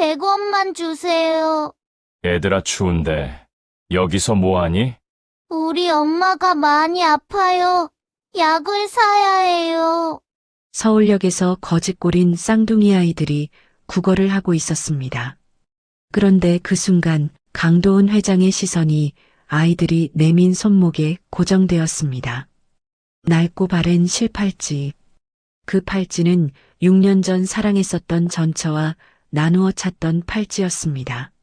100원만 주세요. 얘들아 추운데 여기서 뭐하니? 우리 엄마가 많이 아파요. 약을 사야 해요. 서울역에서 거짓골인 쌍둥이 아이들이 구걸을 하고 있었습니다. 그런데 그 순간 강도은 회장의 시선이 아이들이 내민 손목에 고정되었습니다. 낡고 바랜 실팔찌. 그 팔찌는 6년 전 사랑했었던 전처와 나누어 찾던 팔찌였습니다.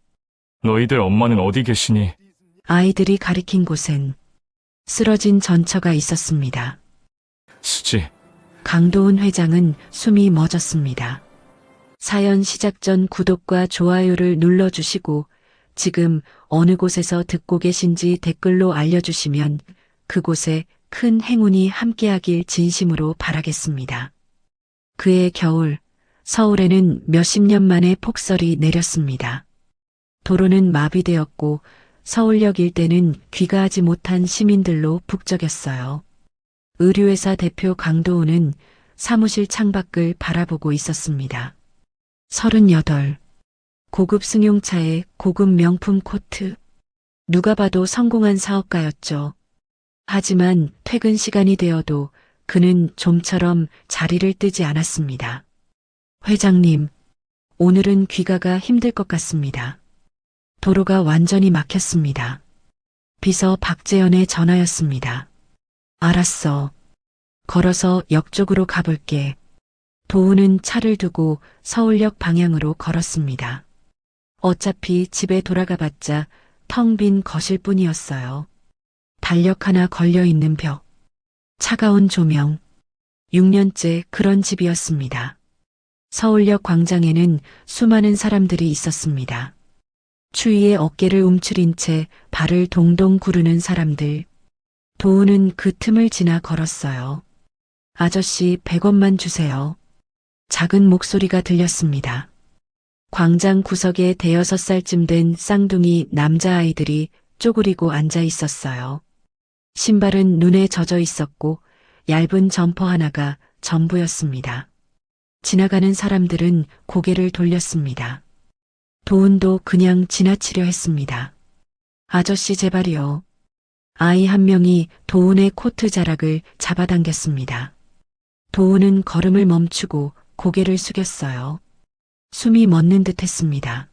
너희들 엄마는 어디 계시니? 아이들이 가리킨 곳엔 쓰러진 전처가 있었습니다. 수지, 강도은 회장은 숨이 멎었습니다. 사연 시작 전 구독과 좋아요를 눌러주시고 지금 어느 곳에서 듣고 계신지 댓글로 알려주시면 그곳에 큰 행운이 함께하길 진심으로 바라겠습니다. 그해 겨울, 서울에는 몇십 년 만에 폭설이 내렸습니다. 도로는 마비되었고 서울역 일대는 귀가하지 못한 시민들로 북적였어요. 의류회사 대표 강도우는 사무실 창밖을 바라보고 있었습니다. 38. 고급 승용차에 고급 명품 코트. 누가 봐도 성공한 사업가였죠. 하지만 퇴근 시간이 되어도 그는 좀처럼 자리를 뜨지 않았습니다. 회장님, 오늘은 귀가가 힘들 것 같습니다. 도로가 완전히 막혔습니다. 비서 박재현의 전화였습니다. 알았어. 걸어서 역 쪽으로 가볼게. 도우는 차를 두고 서울역 방향으로 걸었습니다. 어차피 집에 돌아가봤자 텅 빈 거실뿐이었어요. 달력 하나 걸려있는 벽. 차가운 조명. 6년째 그런 집이었습니다. 서울역 광장에는 수많은 사람들이 있었습니다. 추위에 어깨를 움츠린 채 발을 동동 구르는 사람들. 도우는 그 틈을 지나 걸었어요. 아저씨 100원만 주세요. 작은 목소리가 들렸습니다. 광장 구석에 대여섯 살쯤 된 쌍둥이 남자아이들이 쪼그리고 앉아 있었어요. 신발은 눈에 젖어 있었고 얇은 점퍼 하나가 전부였습니다. 지나가는 사람들은 고개를 돌렸습니다. 도운도 그냥 지나치려 했습니다. 아저씨 제발이요. 아이 한 명이 도운의 코트 자락을 잡아당겼습니다. 도운은 걸음을 멈추고 고개를 숙였어요. 숨이 멎는 듯 했습니다.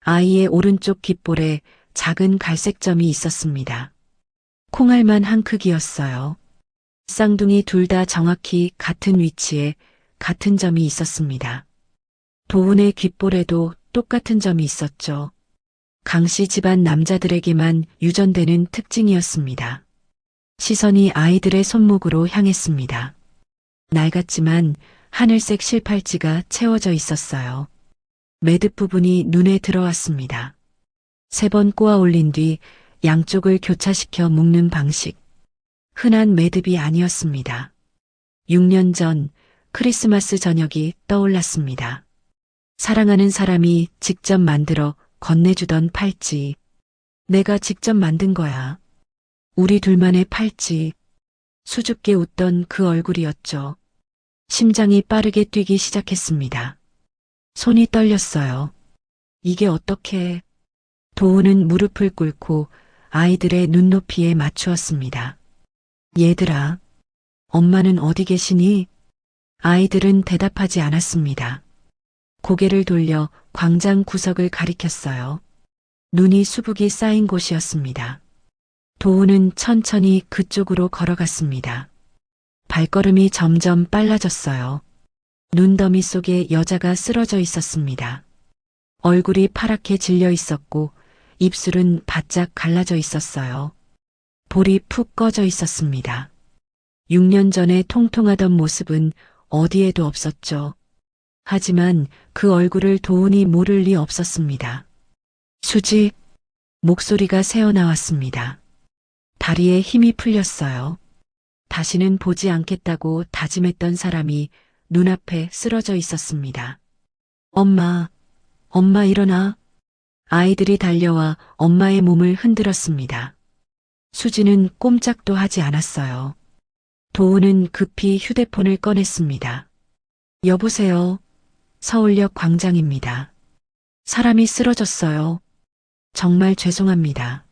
아이의 오른쪽 귓볼에 작은 갈색 점이 있었습니다. 콩알만 한 크기였어요. 쌍둥이 둘 다 정확히 같은 위치에 같은 점이 있었습니다. 도운의 귓볼에도 똑같은 점이 있었죠. 강씨 집안 남자들에게만 유전되는 특징이었습니다. 시선이 아이들의 손목으로 향했습니다. 낡았지만 하늘색 실팔찌가 채워져 있었어요. 매듭 부분이 눈에 들어왔습니다. 3번 꼬아 올린 뒤 양쪽을 교차시켜 묶는 방식. 흔한 매듭이 아니었습니다. 6년 전 크리스마스 저녁이 떠올랐습니다. 사랑하는 사람이 직접 만들어 건네주던 팔찌. 내가 직접 만든 거야. 우리 둘만의 팔찌. 수줍게 웃던 그 얼굴이었죠. 심장이 빠르게 뛰기 시작했습니다. 손이 떨렸어요. 이게 어떻게... 도우는 무릎을 꿇고 아이들의 눈높이에 맞추었습니다. 얘들아, 엄마는 어디 계시니? 아이들은 대답하지 않았습니다. 고개를 돌려 광장 구석을 가리켰어요. 눈이 수북이 쌓인 곳이었습니다. 도우는 천천히 그쪽으로 걸어갔습니다. 발걸음이 점점 빨라졌어요. 눈더미 속에 여자가 쓰러져 있었습니다. 얼굴이 파랗게 질려 있었고 입술은 바짝 갈라져 있었어요. 볼이 푹 꺼져 있었습니다. 6년 전에 통통하던 모습은 어디에도 없었죠. 하지만 그 얼굴을 도운이 모를 리 없었습니다. 수지, 목소리가 새어나왔습니다. 다리에 힘이 풀렸어요. 다시는 보지 않겠다고 다짐했던 사람이 눈앞에 쓰러져 있었습니다. 엄마 일어나. 아이들이 달려와 엄마의 몸을 흔들었습니다. 수지는 꼼짝도 하지 않았어요. 도우는 급히 휴대폰을 꺼냈습니다. 여보세요. 서울역 광장입니다. 사람이 쓰러졌어요. 정말 죄송합니다.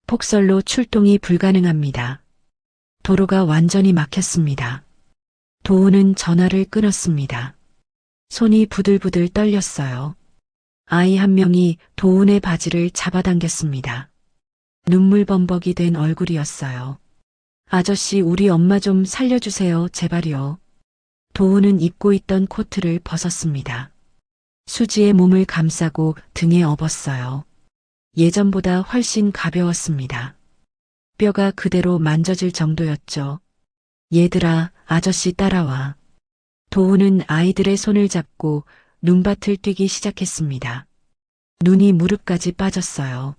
폭설로 출동이 불가능합니다. 도로가 완전히 막혔습니다. 도우는 전화를 끊었습니다. 손이 부들부들 떨렸어요. 아이 한 명이 도훈의 바지를 잡아당겼습니다. 눈물범벅이 된 얼굴이었어요. 아저씨, 우리 엄마 좀 살려주세요, 제발요. 도훈은 입고 있던 코트를 벗었습니다. 수지의 몸을 감싸고 등에 업었어요. 예전보다 훨씬 가벼웠습니다. 뼈가 그대로 만져질 정도였죠. 얘들아, 아저씨 따라와. 도훈은 아이들의 손을 잡고 눈밭을 뛰기 시작했습니다. 눈이 무릎까지 빠졌어요.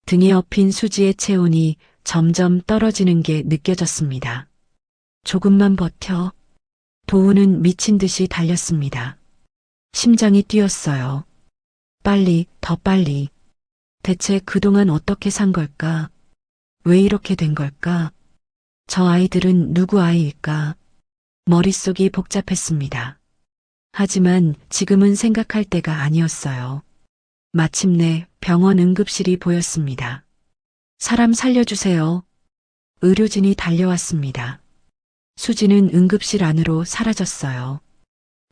등에 업힌 수지의 체온이 점점 떨어지는 게 느껴졌습니다. 조금만 버텨. 도훈은 미친 듯이 달렸습니다. 심장이 뛰었어요. 빨리, 더 빨리. 대체 그동안 어떻게 산 걸까? 왜 이렇게 된 걸까? 저 아이들은 누구 아이일까? 머릿속이 복잡했습니다. 하지만 지금은 생각할 때가 아니었어요. 마침내 병원 응급실이 보였습니다. 사람 살려주세요. 의료진이 달려왔습니다. 수지는 응급실 안으로 사라졌어요.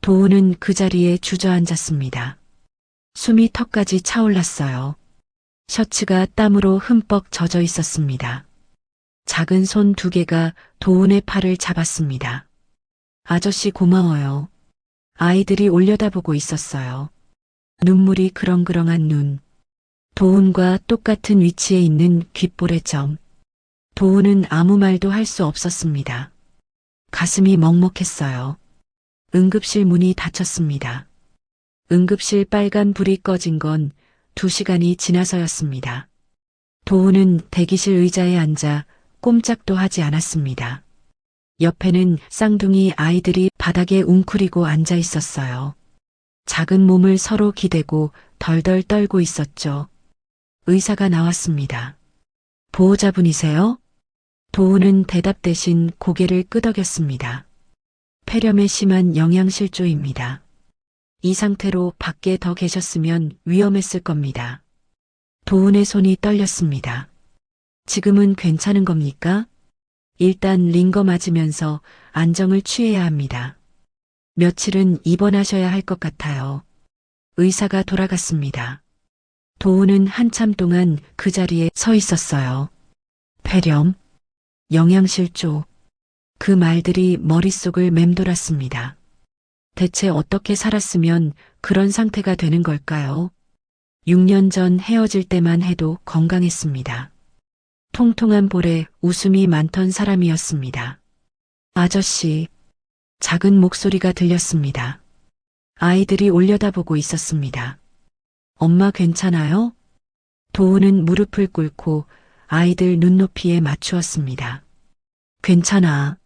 도훈은 그 자리에 주저앉았습니다. 숨이 턱까지 차올랐어요. 셔츠가 땀으로 흠뻑 젖어 있었습니다. 작은 손 두 개가 도훈의 팔을 잡았습니다. 아저씨 고마워요. 아이들이 올려다보고 있었어요. 눈물이 그렁그렁한 눈. 도훈과 똑같은 위치에 있는 귓볼의 점. 도훈은 아무 말도 할 수 없었습니다. 가슴이 먹먹했어요. 응급실 문이 닫혔습니다. 응급실 빨간 불이 꺼진 건 2시간이 지나서였습니다. 도훈은 대기실 의자에 앉아 꼼짝도 하지 않았습니다. 옆에는 쌍둥이 아이들이 바닥에 웅크리고 앉아 있었어요. 작은 몸을 서로 기대고 덜덜 떨고 있었죠. 의사가 나왔습니다. 보호자분이세요? 도훈은 대답 대신 고개를 끄덕였습니다. 폐렴에 심한 영양실조입니다. 이 상태로 밖에 더 계셨으면 위험했을 겁니다. 도훈의 손이 떨렸습니다. 지금은 괜찮은 겁니까? 일단 링거 맞으면서 안정을 취해야 합니다. 며칠은 입원하셔야 할 것 같아요. 의사가 돌아갔습니다. 도훈은 한참 동안 그 자리에 서 있었어요. 폐렴, 영양실조, 그 말들이 머릿속을 맴돌았습니다. 대체 어떻게 살았으면 그런 상태가 되는 걸까요? 6년 전 헤어질 때만 해도 건강했습니다. 통통한 볼에 웃음이 많던 사람이었습니다. 아저씨, 작은 목소리가 들렸습니다. 아이들이 올려다보고 있었습니다. 엄마 괜찮아요? 도훈은 무릎을 꿇고 아이들 눈높이에 맞추었습니다. 괜찮아.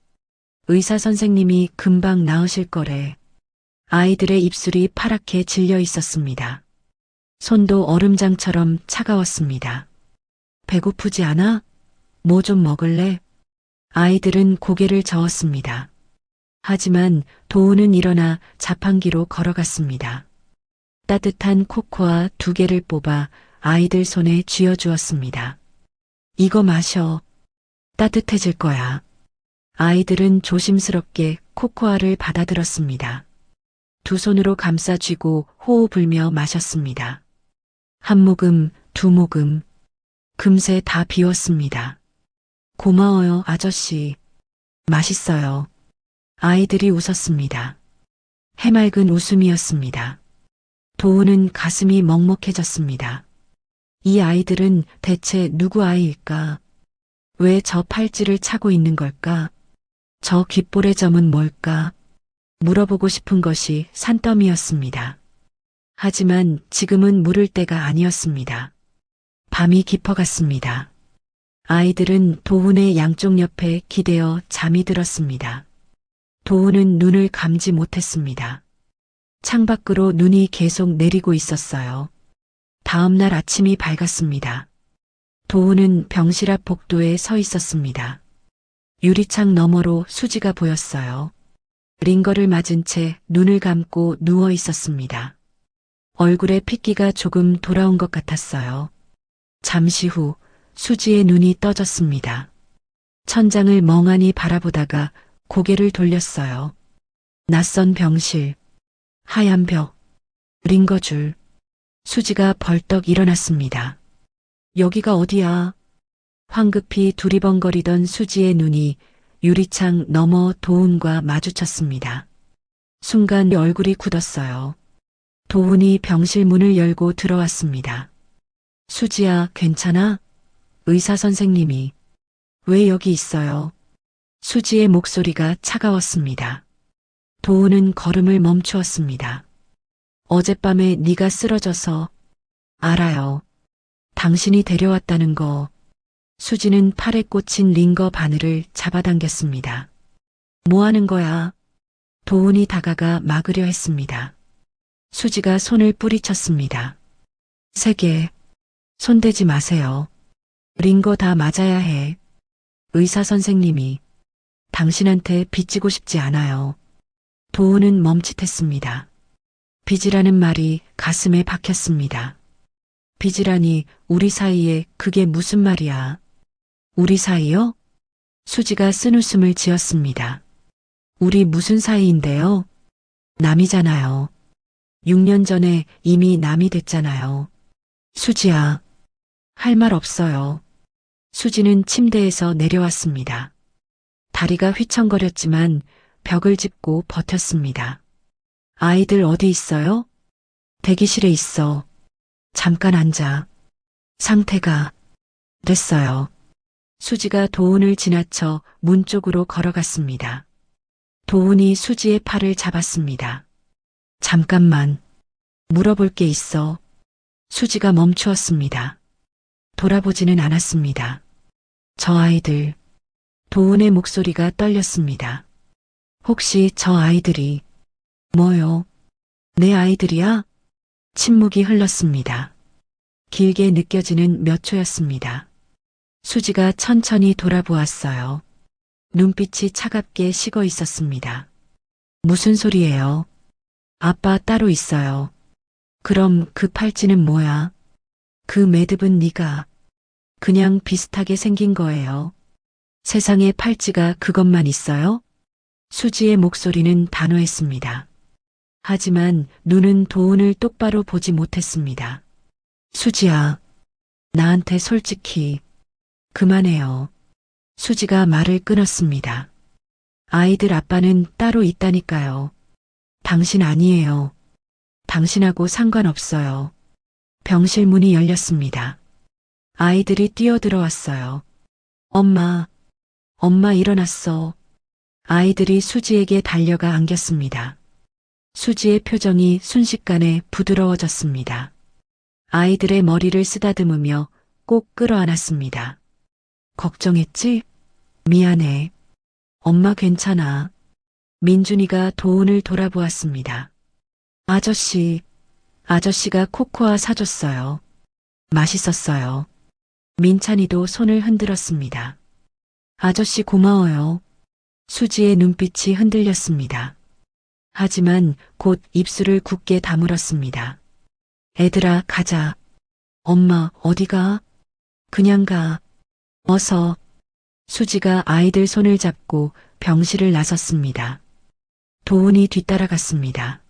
의사 선생님이 금방 나으실 거래. 아이들의 입술이 파랗게 질려 있었습니다. 손도 얼음장처럼 차가웠습니다. 배고프지 않아? 뭐 좀 먹을래? 아이들은 고개를 저었습니다. 하지만 도훈은 일어나 자판기로 걸어갔습니다. 따뜻한 코코아 2개를 뽑아 아이들 손에 쥐어주었습니다. 이거 마셔. 따뜻해질 거야. 아이들은 조심스럽게 코코아를 받아들었습니다. 2 손으로 감싸 쥐고 호호 불며 마셨습니다. 1모금, 2모금. 금세 다 비웠습니다. 고마워요, 아저씨. 맛있어요. 아이들이 웃었습니다. 해맑은 웃음이었습니다. 도훈은 가슴이 먹먹해졌습니다. 이 아이들은 대체 누구 아이일까? 왜 저 팔찌를 차고 있는 걸까? 저 귓볼의 점은 뭘까? 물어보고 싶은 것이 산더미였습니다. 하지만 지금은 물을 때가 아니었습니다. 밤이 깊어갔습니다. 아이들은 도훈의 양쪽 옆에 기대어 잠이 들었습니다. 도훈은 눈을 감지 못했습니다. 창밖으로 눈이 계속 내리고 있었어요. 다음 날 아침이 밝았습니다. 도훈은 병실 앞 복도에 서 있었습니다. 유리창 너머로 수지가 보였어요. 링거를 맞은 채 눈을 감고 누워 있었습니다. 얼굴에 핏기가 조금 돌아온 것 같았어요. 잠시 후 수지의 눈이 떠졌습니다. 천장을 멍하니 바라보다가 고개를 돌렸어요. 낯선 병실, 하얀 벽, 링거줄. 수지가 벌떡 일어났습니다. 여기가 어디야? 황급히 두리번거리던 수지의 눈이 유리창 너머 도훈과 마주쳤습니다. 순간 얼굴이 굳었어요. 도훈이 병실 문을 열고 들어왔습니다. 수지야, 괜찮아? 의사 선생님이. 왜 여기 있어요? 수지의 목소리가 차가웠습니다. 도훈은 걸음을 멈추었습니다. 어젯밤에 네가 쓰러져서. 알아요. 당신이 데려왔다는 거. 수지는 팔에 꽂힌 링거 바늘을 잡아당겼습니다. 뭐 하는 거야? 도훈이 다가가 막으려 했습니다. 수지가 손을 뿌리쳤습니다. 세게. 손대지 마세요. 링거 다 맞아야 해. 의사 선생님이. 당신한테 빚지고 싶지 않아요. 도훈은 멈칫했습니다. 빚이라는 말이 가슴에 박혔습니다. 빚이라니 우리 사이에 그게 무슨 말이야? 우리 사이요? 수지가 쓴웃음을 지었습니다. 우리 무슨 사이인데요? 남이잖아요. 6년 전에 이미 남이 됐잖아요. 수지야. 할 말 없어요. 수지는 침대에서 내려왔습니다. 다리가 휘청거렸지만 벽을 짚고 버텼습니다. 아이들 어디 있어요? 대기실에 있어. 잠깐 앉아. 상태가. 됐어요. 수지가 도훈을 지나쳐 문 쪽으로 걸어갔습니다. 도훈이 수지의 팔을 잡았습니다. 잠깐만. 물어볼 게 있어. 수지가 멈추었습니다. 돌아보지는 않았습니다. 저 아이들. 도훈의 목소리가 떨렸습니다. 혹시 저 아이들이. 뭐요? 내 아이들이야? 침묵이 흘렀습니다. 길게 느껴지는 몇 초였습니다. 수지가 천천히 돌아보았어요. 눈빛이 차갑게 식어 있었습니다. 무슨 소리예요? 아빠 따로 있어요. 그럼 그 팔찌는 뭐야? 그 매듭은 네가 그냥 비슷하게 생긴 거예요. 세상에 팔찌가 그것만 있어요? 수지의 목소리는 단호했습니다. 하지만 눈은 도훈을 똑바로 보지 못했습니다. 수지야, 나한테 솔직히. 그만해요. 수지가 말을 끊었습니다. 아이들 아빠는 따로 있다니까요. 당신 아니에요. 당신하고 상관없어요. 병실 문이 열렸습니다. 아이들이 뛰어들어왔어요. 엄마, 엄마 일어났어. 아이들이 수지에게 달려가 안겼습니다. 수지의 표정이 순식간에 부드러워졌습니다. 아이들의 머리를 쓰다듬으며 꼭 끌어안았습니다. 걱정했지? 미안해. 엄마 괜찮아. 민준이가 도훈을 돌아보았습니다. 아저씨가 코코아 사줬어요. 맛있었어요. 민찬이도 손을 흔들었습니다. 아저씨 고마워요. 수지의 눈빛이 흔들렸습니다. 하지만 곧 입술을 굳게 다물었습니다. 애들아, 가자. 엄마, 어디가? 그냥 가. 어서. 수지가 아이들 손을 잡고 병실을 나섰습니다. 도훈이 뒤따라갔습니다.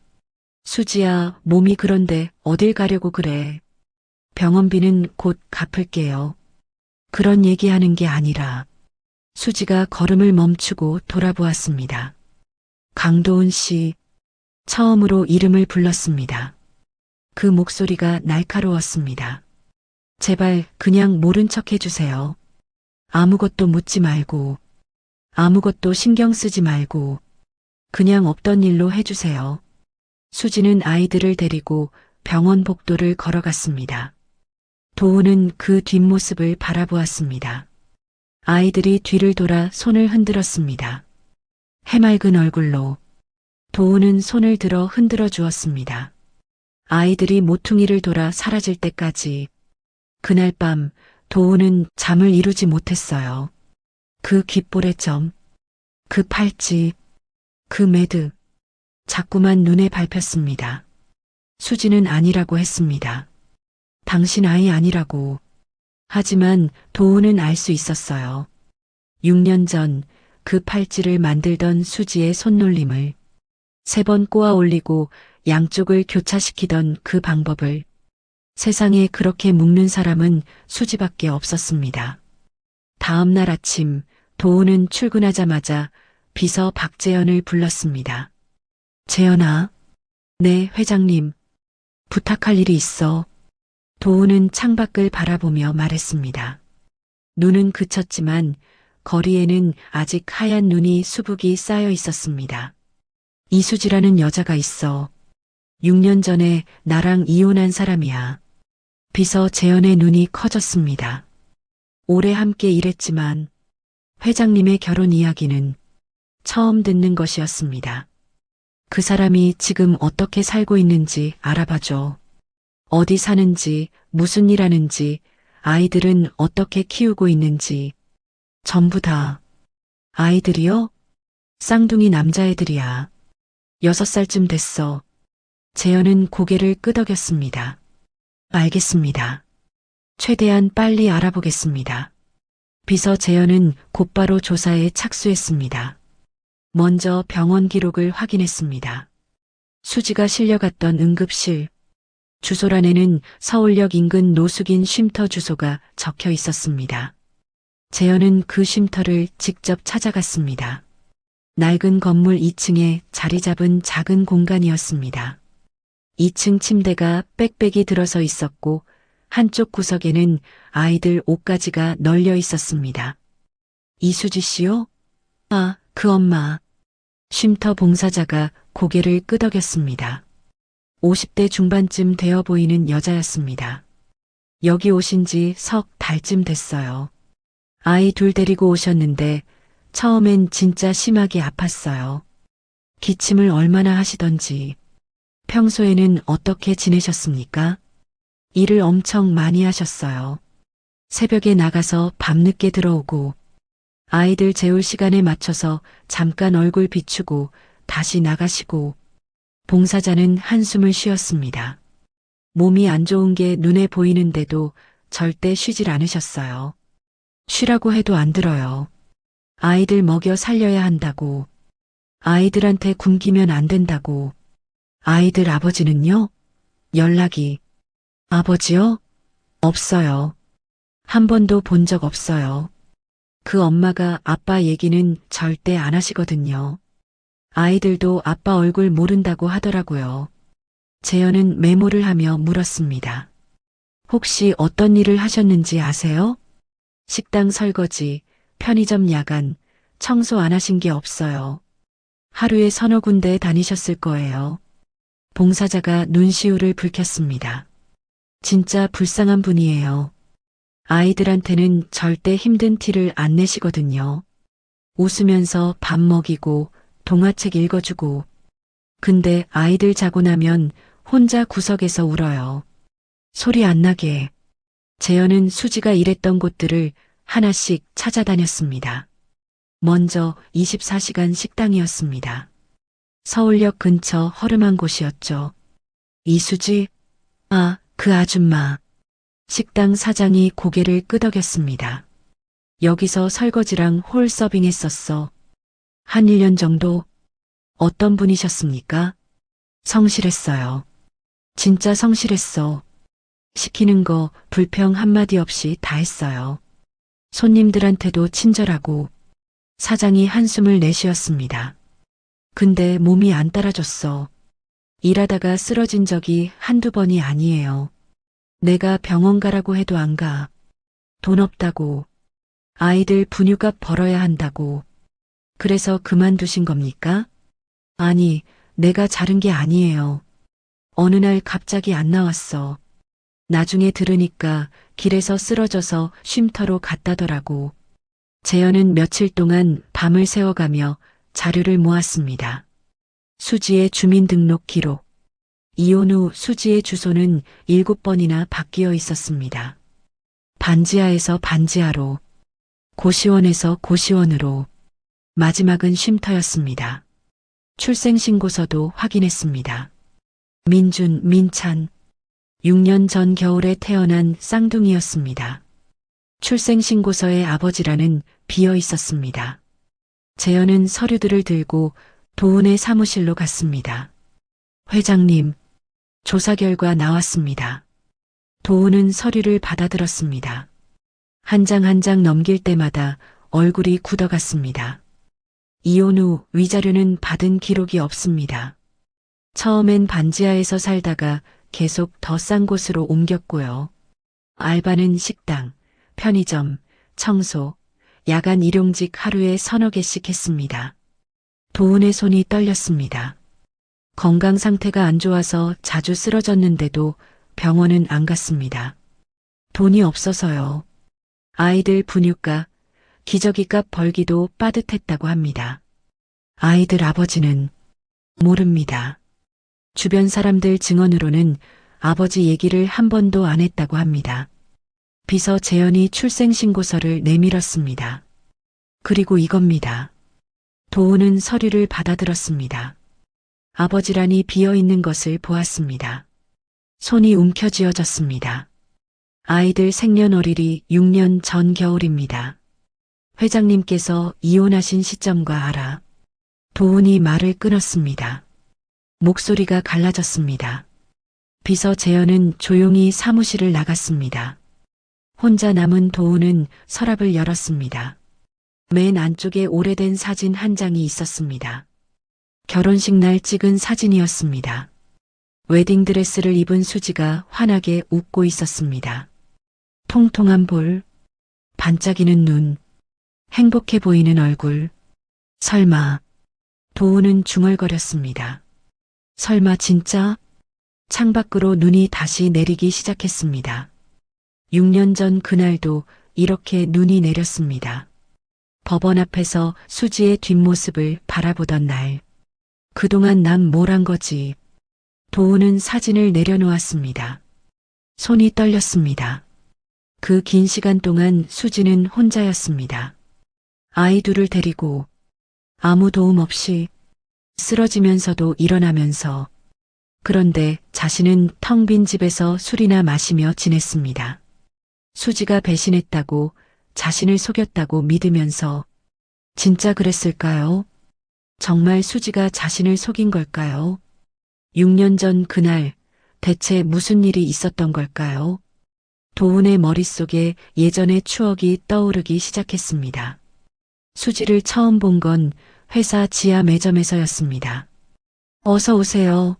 수지야, 몸이 그런데 어딜 가려고 그래. 병원비는 곧 갚을게요. 그런 얘기하는 게 아니라. 수지가 걸음을 멈추고 돌아보았습니다. 강도훈 씨. 처음으로 이름을 불렀습니다. 그 목소리가 날카로웠습니다. 제발 그냥 모른 척 해주세요. 아무것도 묻지 말고, 아무것도 신경 쓰지 말고, 그냥 없던 일로 해주세요. 수지는 아이들을 데리고 병원 복도를 걸어갔습니다. 도훈은 그 뒷모습을 바라보았습니다. 아이들이 뒤를 돌아 손을 흔들었습니다. 해맑은 얼굴로 도훈은 손을 들어 흔들어 주었습니다. 아이들이 모퉁이를 돌아 사라질 때까지. 그날 밤 도훈은 잠을 이루지 못했어요. 그 귓볼의 점, 그 팔찌, 그 매듭, 자꾸만 눈에 밟혔습니다. 수지는 아니라고 했습니다. 당신 아이 아니라고. 하지만 도우는 알 수 있었어요. 6년 전 그 팔찌를 만들던 수지의 손놀림을, 3번 꼬아 올리고 양쪽을 교차시키던 그 방법을. 세상에 그렇게 묶는 사람은 수지밖에 없었습니다. 다음 날 아침 도우는 출근하자마자 비서 박재현을 불렀습니다. 재현아. 네, 회장님. 부탁할 일이 있어. 도우는 창밖을 바라보며 말했습니다. 눈은 그쳤지만 거리에는 아직 하얀 눈이 수북이 쌓여 있었습니다. 이수지라는 여자가 있어. 6년 전에 나랑 이혼한 사람이야. 비서 재현의 눈이 커졌습니다. 오래 함께 일했지만 회장님의 결혼 이야기는 처음 듣는 것이었습니다. 그 사람이 지금 어떻게 살고 있는지 알아봐줘. 어디 사는지, 무슨 일 하는지, 아이들은 어떻게 키우고 있는지. 전부 다. 아이들이요? 쌍둥이 남자애들이야. 6살쯤 됐어. 재현은 고개를 끄덕였습니다. 알겠습니다. 최대한 빨리 알아보겠습니다. 비서 재현은 곧바로 조사에 착수했습니다. 먼저 병원 기록을 확인했습니다. 수지가 실려갔던 응급실. 주소란에는 서울역 인근 노숙인 쉼터 주소가 적혀 있었습니다. 재현은 그 쉼터를 직접 찾아갔습니다. 낡은 건물 2층에 자리 잡은 작은 공간이었습니다. 2층 침대가 빽빽이 들어서 있었고 한쪽 구석에는 아이들 옷가지가 널려 있었습니다. 이수지 씨요? 아, 그 엄마. 쉼터 봉사자가 고개를 끄덕였습니다. 50대 중반쯤 되어 보이는 여자였습니다. 여기 오신 지 석 달쯤 됐어요. 아이 둘 데리고 오셨는데 처음엔 진짜 심하게 아팠어요. 기침을 얼마나 하시던지. 평소에는 어떻게 지내셨습니까? 일을 엄청 많이 하셨어요. 새벽에 나가서 밤늦게 들어오고 아이들 재울 시간에 맞춰서 잠깐 얼굴 비추고 다시 나가시고. 봉사자는 한숨을 쉬었습니다. 몸이 안 좋은 게 눈에 보이는데도 절대 쉬질 않으셨어요. 쉬라고 해도 안 들어요. 아이들 먹여 살려야 한다고. 아이들한테 굶기면 안 된다고. 아이들 아버지는요? 연락이. 아버지요? 없어요. 한 번도 본 적 없어요. 그 엄마가 아빠 얘기는 절대 안 하시거든요. 아이들도 아빠 얼굴 모른다고 하더라고요. 재현은 메모를 하며 물었습니다. 혹시 어떤 일을 하셨는지 아세요? 식당 설거지, 편의점 야간, 청소 안 하신 게 없어요. 하루에 서너 군데 다니셨을 거예요. 봉사자가 눈시울을 붉혔습니다. 진짜 불쌍한 분이에요. 아이들한테는 절대 힘든 티를 안 내시거든요. 웃으면서 밥 먹이고 동화책 읽어주고. 근데 아이들 자고 나면 혼자 구석에서 울어요. 소리 안 나게. 재현은 수지가 일했던 곳들을 하나씩 찾아다녔습니다. 먼저 24시간 식당이었습니다. 서울역 근처 허름한 곳이었죠. 이수지? 아, 그 아줌마. 식당 사장이 고개를 끄덕였습니다. 여기서 설거지랑 홀 서빙했었어. 한 1년 정도? 어떤 분이셨습니까? 성실했어요. 진짜 성실했어. 시키는 거 불평 한마디 없이 다 했어요. 손님들한테도 친절하고. 사장이 한숨을 내쉬었습니다. 근데 몸이 안 따라줬어. 일하다가 쓰러진 적이 한두 번이 아니에요. 내가 병원 가라고 해도 안 가. 돈 없다고. 아이들 분유값 벌어야 한다고. 그래서 그만두신 겁니까? 아니, 내가 자른 게 아니에요. 어느 날 갑자기 안 나왔어. 나중에 들으니까 길에서 쓰러져서 쉼터로 갔다더라고. 재현은 며칠 동안 밤을 새워가며 자료를 모았습니다. 수지의 주민등록 기록. 이혼 후 수지의 주소는 7번이나 바뀌어 있었습니다. 반지하에서 반지하로, 고시원에서 고시원으로, 마지막은 쉼터였습니다. 출생신고서도 확인했습니다. 민준, 민찬. 6년 전 겨울에 태어난 쌍둥이였습니다. 출생신고서에 아버지라는 비어 있었습니다. 재현은 서류들을 들고 도은의 사무실로 갔습니다. 회장님, 조사 결과 나왔습니다. 도은은 서류를 받아들었습니다. 한 장 한 장 넘길 때마다 얼굴이 굳어갔습니다. 이혼 후 위자료는 받은 기록이 없습니다. 처음엔 반지하에서 살다가 계속 더 싼 곳으로 옮겼고요. 알바는 식당, 편의점, 청소, 야간 일용직 하루에 서너 개씩 했습니다. 도은의 손이 떨렸습니다. 건강 상태가 안 좋아서 자주 쓰러졌는데도 병원은 안 갔습니다. 돈이 없어서요. 아이들 분유값, 기저귀값 벌기도 빠듯했다고 합니다. 아이들 아버지는 모릅니다. 주변 사람들 증언으로는 아버지 얘기를 한 번도 안 했다고 합니다. 비서 재현이 출생신고서를 내밀었습니다. 그리고 이겁니다. 도은은 서류를 받아들었습니다. 아버지란이 비어있는 것을 보았습니다. 손이 움켜쥐어졌습니다. 아이들 생년월일이 6년 전 겨울입니다. 회장님께서 이혼하신 시점과 알아. 도은이 말을 끊었습니다. 목소리가 갈라졌습니다. 비서 재현은 조용히 사무실을 나갔습니다. 혼자 남은 도은은 서랍을 열었습니다. 맨 안쪽에 오래된 사진 한 장이 있었습니다. 결혼식 날 찍은 사진이었습니다. 웨딩드레스를 입은 수지가 환하게 웃고 있었습니다. 통통한 볼, 반짝이는 눈, 행복해 보이는 얼굴. 설마, 도은은 중얼거렸습니다. 설마 진짜? 창밖으로 눈이 다시 내리기 시작했습니다. 6년 전 그날도 이렇게 눈이 내렸습니다. 법원 앞에서 수지의 뒷모습을 바라보던 날. 그동안 난 뭘 한 거지? 도은은 사진을 내려놓았습니다. 손이 떨렸습니다. 그 긴 시간 동안 수지는 혼자였습니다. 아이 둘을 데리고 아무 도움 없이 쓰러지면서도 일어나면서 그런데 자신은 텅 빈 집에서 술이나 마시며 지냈습니다. 수지가 배신했다고 자신을 속였다고 믿으면서 진짜 그랬을까요? 정말 수지가 자신을 속인 걸까요? 6년 전 그날 대체 무슨 일이 있었던 걸까요? 도은의 머릿속에 예전의 추억이 떠오르기 시작했습니다. 수지를 처음 본 건 회사 지하 매점에서였습니다. 어서 오세요.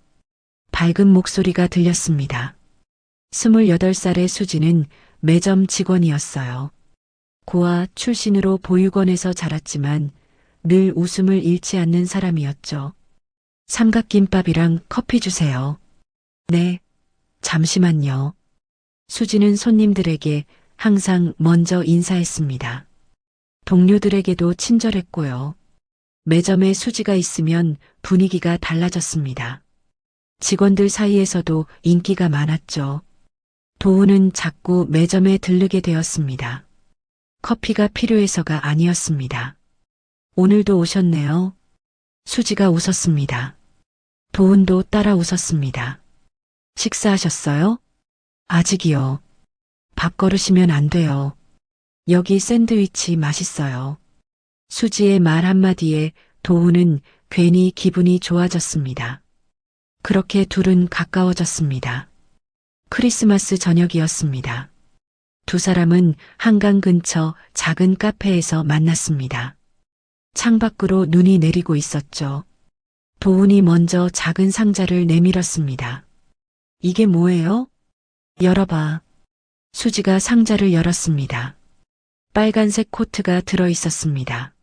밝은 목소리가 들렸습니다. 28살의 수지는 매점 직원이었어요. 고아 출신으로 보육원에서 자랐지만 늘 웃음을 잃지 않는 사람이었죠. 삼각김밥이랑 커피 주세요. 네, 잠시만요. 수지는 손님들에게 항상 먼저 인사했습니다. 동료들에게도 친절했고요. 매점에 수지가 있으면 분위기가 달라졌습니다. 직원들 사이에서도 인기가 많았죠. 도은은 자꾸 매점에 들르게 되었습니다. 커피가 필요해서가 아니었습니다. 오늘도 오셨네요. 수지가 웃었습니다. 도은도 따라 웃었습니다. 식사하셨어요? 아직이요. 밥 거르시면 안 돼요. 여기 샌드위치 맛있어요. 수지의 말 한마디에 도은은 괜히 기분이 좋아졌습니다. 그렇게 둘은 가까워졌습니다. 크리스마스 저녁이었습니다. 두 사람은 한강 근처 작은 카페에서 만났습니다. 창밖으로 눈이 내리고 있었죠. 도은이 먼저 작은 상자를 내밀었습니다. 이게 뭐예요? 열어봐. 수지가 상자를 열었습니다. 빨간색 코트가 들어 있었습니다.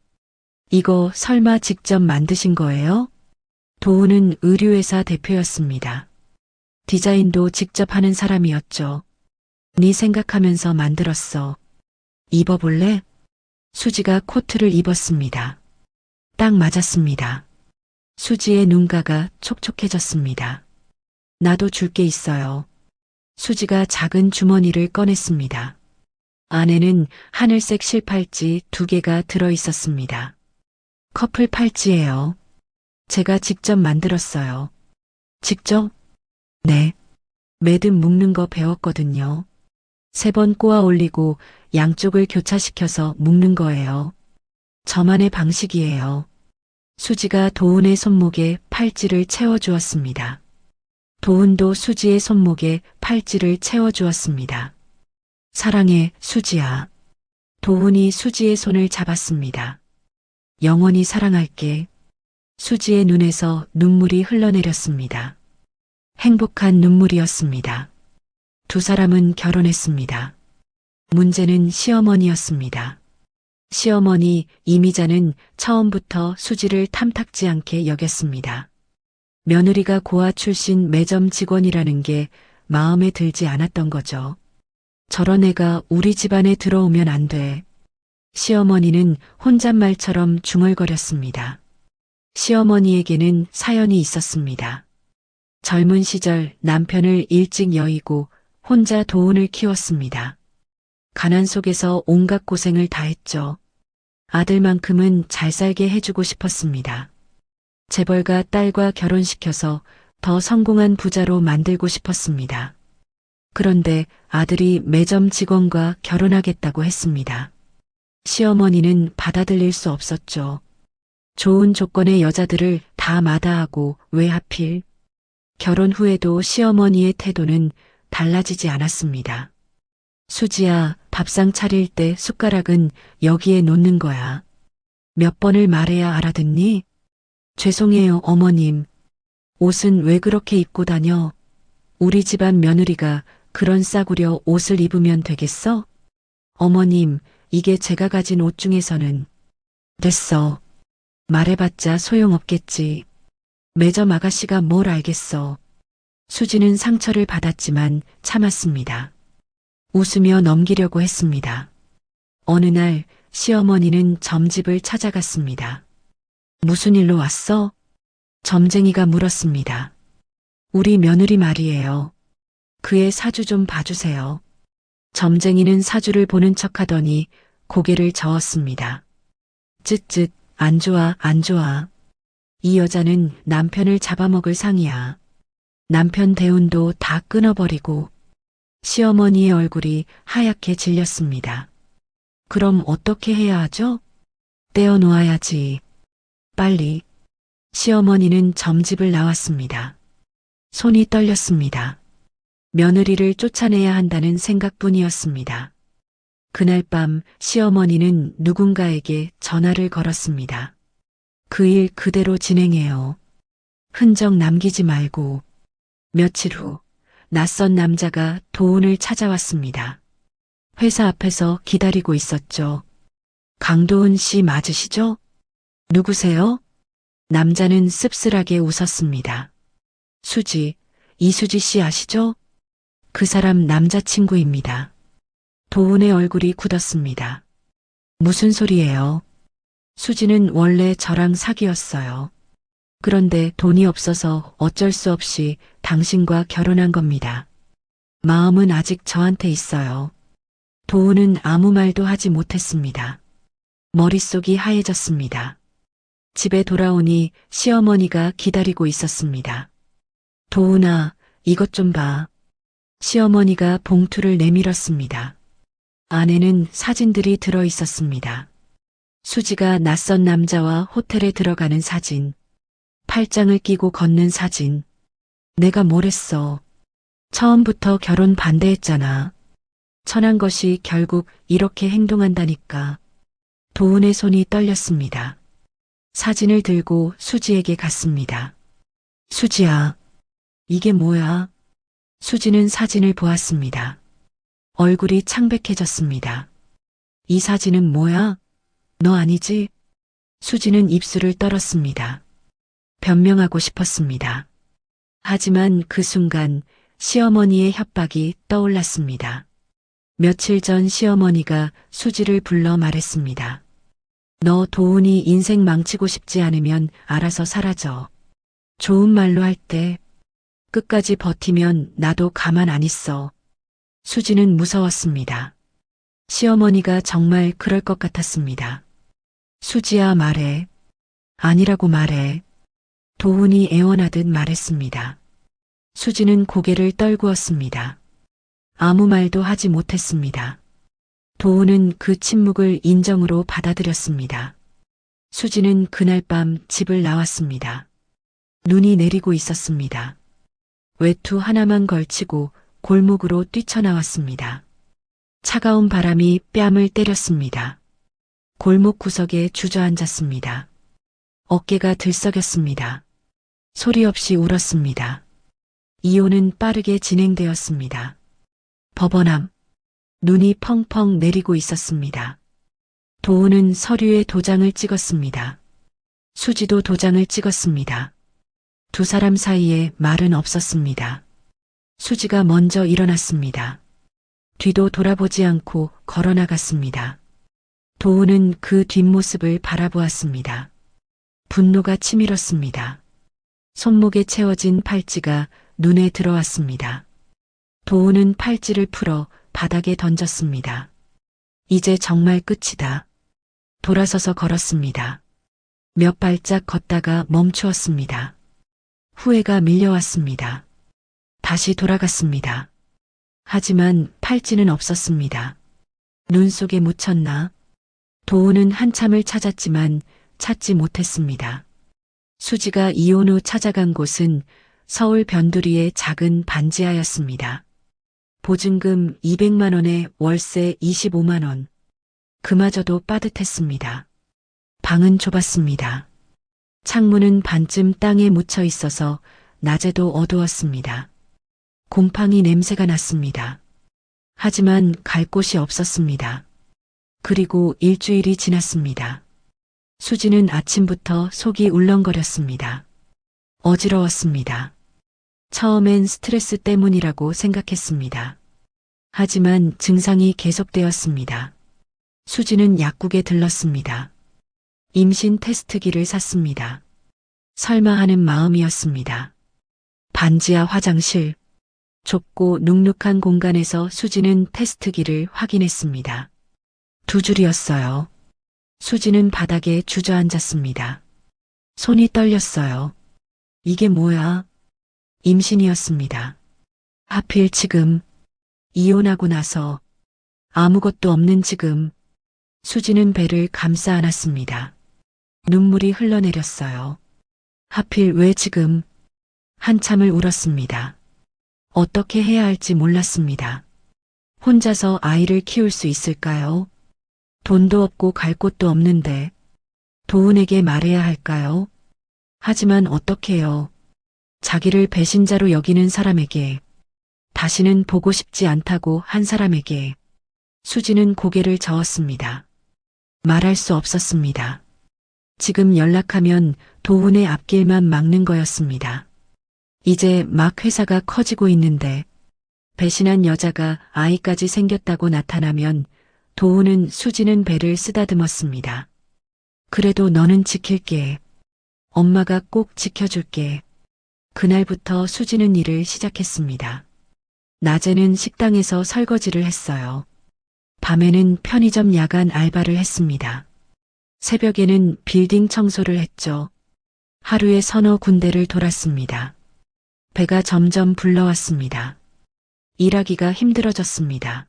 이거 설마 직접 만드신 거예요? 도은은 의류회사 대표였습니다. 디자인도 직접 하는 사람이었죠. 네 생각하면서 만들었어. 입어볼래? 수지가 코트를 입었습니다. 딱 맞았습니다. 수지의 눈가가 촉촉해졌습니다. 나도 줄 게 있어요. 수지가 작은 주머니를 꺼냈습니다. 안에는 하늘색 실팔찌 2개가 들어 있었습니다. 커플 팔찌예요. 제가 직접 만들었어요. 직접? 네. 매듭 묶는 거 배웠거든요. 3번 꼬아 올리고 양쪽을 교차시켜서 묶는 거예요. 저만의 방식이에요. 수지가 도훈의 손목에 팔찌를 채워주었습니다. 도훈도 수지의 손목에 팔찌를 채워주었습니다. 사랑해, 수지야. 도훈이 수지의 손을 잡았습니다. 영원히 사랑할게. 수지의 눈에서 눈물이 흘러내렸습니다. 행복한 눈물이었습니다. 두 사람은 결혼했습니다. 문제는 시어머니였습니다. 시어머니 이미자는 처음부터 수지를 탐탁지 않게 여겼습니다. 며느리가 고아 출신 매점 직원이라는 게 마음에 들지 않았던 거죠. 저런 애가 우리 집안에 들어오면 안 돼. 시어머니는 혼잣말처럼 중얼거렸습니다. 시어머니에게는 사연이 있었습니다. 젊은 시절 남편을 일찍 여의고 혼자 도훈을 키웠습니다. 가난 속에서 온갖 고생을 다했죠. 아들만큼은 잘 살게 해주고 싶었습니다. 재벌가 딸과 결혼시켜서 더 성공한 부자로 만들고 싶었습니다. 그런데 아들이 매점 직원과 결혼하겠다고 했습니다. 시어머니는 받아들일 수 없었죠. 좋은 조건의 여자들을 다 마다하고 왜 하필? 결혼 후에도 시어머니의 태도는 달라지지 않았습니다. 수지야, 밥상 차릴 때 숟가락은 여기에 놓는 거야. 몇 번을 말해야 알아듣니? 죄송해요, 어머님. 옷은 왜 그렇게 입고 다녀? 우리 집안 며느리가 그런 싸구려 옷을 입으면 되겠어? 어머님, 이게 제가 가진 옷 중에서는. 됐어. 말해봤자 소용없겠지. 매점 아가씨가 뭘 알겠어. 수지는 상처를 받았지만 참았습니다. 웃으며 넘기려고 했습니다. 어느 날 시어머니는 점집을 찾아갔습니다. 무슨 일로 왔어? 점쟁이가 물었습니다. 우리 며느리 말이에요. 그의 사주 좀 봐주세요. 점쟁이는 사주를 보는 척하더니 고개를 저었습니다. 쯧쯧, 안 좋아, 안 좋아. 이 여자는 남편을 잡아먹을 상이야. 남편 대운도 다 끊어버리고. 시어머니의 얼굴이 하얗게 질렸습니다. 그럼 어떻게 해야 하죠? 떼어놓아야지. 빨리. 시어머니는 점집을 나왔습니다. 손이 떨렸습니다. 며느리를 쫓아내야 한다는 생각뿐이었습니다. 그날 밤 시어머니는 누군가에게 전화를 걸었습니다. 그 일 그대로 진행해요. 흔적 남기지 말고. 며칠 후 낯선 남자가 도훈을 찾아왔습니다. 회사 앞에서 기다리고 있었죠. 강도훈 씨 맞으시죠? 누구세요? 남자는 씁쓸하게 웃었습니다. 수지, 이수지 씨 아시죠? 그 사람 남자친구입니다. 도훈의 얼굴이 굳었습니다. 무슨 소리예요? 수지는 원래 저랑 사귀었어요. 그런데 돈이 없어서 어쩔 수 없이 당신과 결혼한 겁니다. 마음은 아직 저한테 있어요. 도훈은 아무 말도 하지 못했습니다. 머릿속이 하얘졌습니다. 집에 돌아오니 시어머니가 기다리고 있었습니다. 도훈아, 이것 좀 봐. 시어머니가 봉투를 내밀었습니다. 안에는 사진들이 들어 있었습니다. 수지가 낯선 남자와 호텔에 들어가는 사진, 팔짱을 끼고 걷는 사진. 내가 뭘 했어? 처음부터 결혼 반대했잖아. 천한 것이 결국 이렇게 행동한다니까. 도훈의 손이 떨렸습니다. 사진을 들고 수지에게 갔습니다. 수지야, 이게 뭐야? 수지는 사진을 보았습니다. 얼굴이 창백해졌습니다. 이 사진은 뭐야? 너 아니지? 수지는 입술을 떨었습니다. 변명하고 싶었습니다. 하지만 그 순간 시어머니의 협박이 떠올랐습니다. 며칠 전 시어머니가 수지를 불러 말했습니다. 너 도훈이 인생 망치고 싶지 않으면 알아서 사라져. 좋은 말로 할 때 끝까지 버티면 나도 가만 안 있어. 수지는 무서웠습니다. 시어머니가 정말 그럴 것 같았습니다. 수지야 말해. 아니라고 말해. 도훈이 애원하듯 말했습니다. 수지는 고개를 떨구었습니다. 아무 말도 하지 못했습니다. 도우는 그 침묵을 인정으로 받아들였습니다. 수지는 그날 밤 집을 나왔습니다. 눈이 내리고 있었습니다. 외투 하나만 걸치고 골목으로 뛰쳐나왔습니다. 차가운 바람이 뺨을 때렸습니다. 골목 구석에 주저앉았습니다. 어깨가 들썩였습니다. 소리 없이 울었습니다. 이혼은 빠르게 진행되었습니다. 법원함. 눈이 펑펑 내리고 있었습니다. 도우는 서류에 도장을 찍었습니다. 수지도 도장을 찍었습니다. 두 사람 사이에 말은 없었습니다. 수지가 먼저 일어났습니다. 뒤도 돌아보지 않고 걸어나갔습니다. 도우는 그 뒷모습을 바라보았습니다. 분노가 치밀었습니다. 손목에 채워진 팔찌가 눈에 들어왔습니다. 도우는 팔찌를 풀어 바닥에 던졌습니다. 이제 정말 끝이다. 돌아서서 걸었습니다. 몇 발짝 걷다가 멈추었습니다. 후회가 밀려왔습니다. 다시 돌아갔습니다. 하지만 팔찌는 없었습니다. 눈 속에 묻혔나? 도우는 한참을 찾았지만 찾지 못했습니다. 수지가 이혼 후 찾아간 곳은 서울 변두리의 작은 반지하였습니다. 보증금 200만 원에 월세 25만 원. 그마저도 빠듯했습니다. 방은 좁았습니다. 창문은 반쯤 땅에 묻혀 있어서 낮에도 어두웠습니다. 곰팡이 냄새가 났습니다. 하지만 갈 곳이 없었습니다. 그리고 일주일이 지났습니다. 수지는 아침부터 속이 울렁거렸습니다. 어지러웠습니다. 처음엔 스트레스 때문이라고 생각했습니다. 하지만 증상이 계속되었습니다. 수지는 약국에 들렀습니다. 임신 테스트기를 샀습니다. 설마 하는 마음이었습니다. 반지하 화장실. 좁고 눅눅한 공간에서 수지는 테스트기를 확인했습니다. 두 줄이었어요. 수지는 바닥에 주저앉았습니다. 손이 떨렸어요. 이게 뭐야? 임신이었습니다. 하필 지금, 이혼하고 나서, 아무것도 없는 지금, 수지는 배를 감싸 안았습니다. 눈물이 흘러내렸어요. 하필 왜 지금? 한참을 울었습니다. 어떻게 해야 할지 몰랐습니다. 혼자서 아이를 키울 수 있을까요? 돈도 없고 갈 곳도 없는데, 도훈에게 말해야 할까요? 하지만 어떡해요? 자기를 배신자로 여기는 사람에게, 다시는 보고 싶지 않다고 한 사람에게, 수지는 고개를 저었습니다. 말할 수 없었습니다. 지금 연락하면 도훈의 앞길만 막는 거였습니다. 이제 막 회사가 커지고 있는데, 배신한 여자가 아이까지 생겼다고 나타나면 도훈은 수지는 배를 쓰다듬었습니다. 그래도 너는 지킬게. 엄마가 꼭 지켜줄게. 그날부터 수지는 일을 시작했습니다. 낮에는 식당에서 설거지를 했어요. 밤에는 편의점 야간 알바를 했습니다. 새벽에는 빌딩 청소를 했죠. 하루에 서너 군데를 돌았습니다. 배가 점점 불러왔습니다. 일하기가 힘들어졌습니다.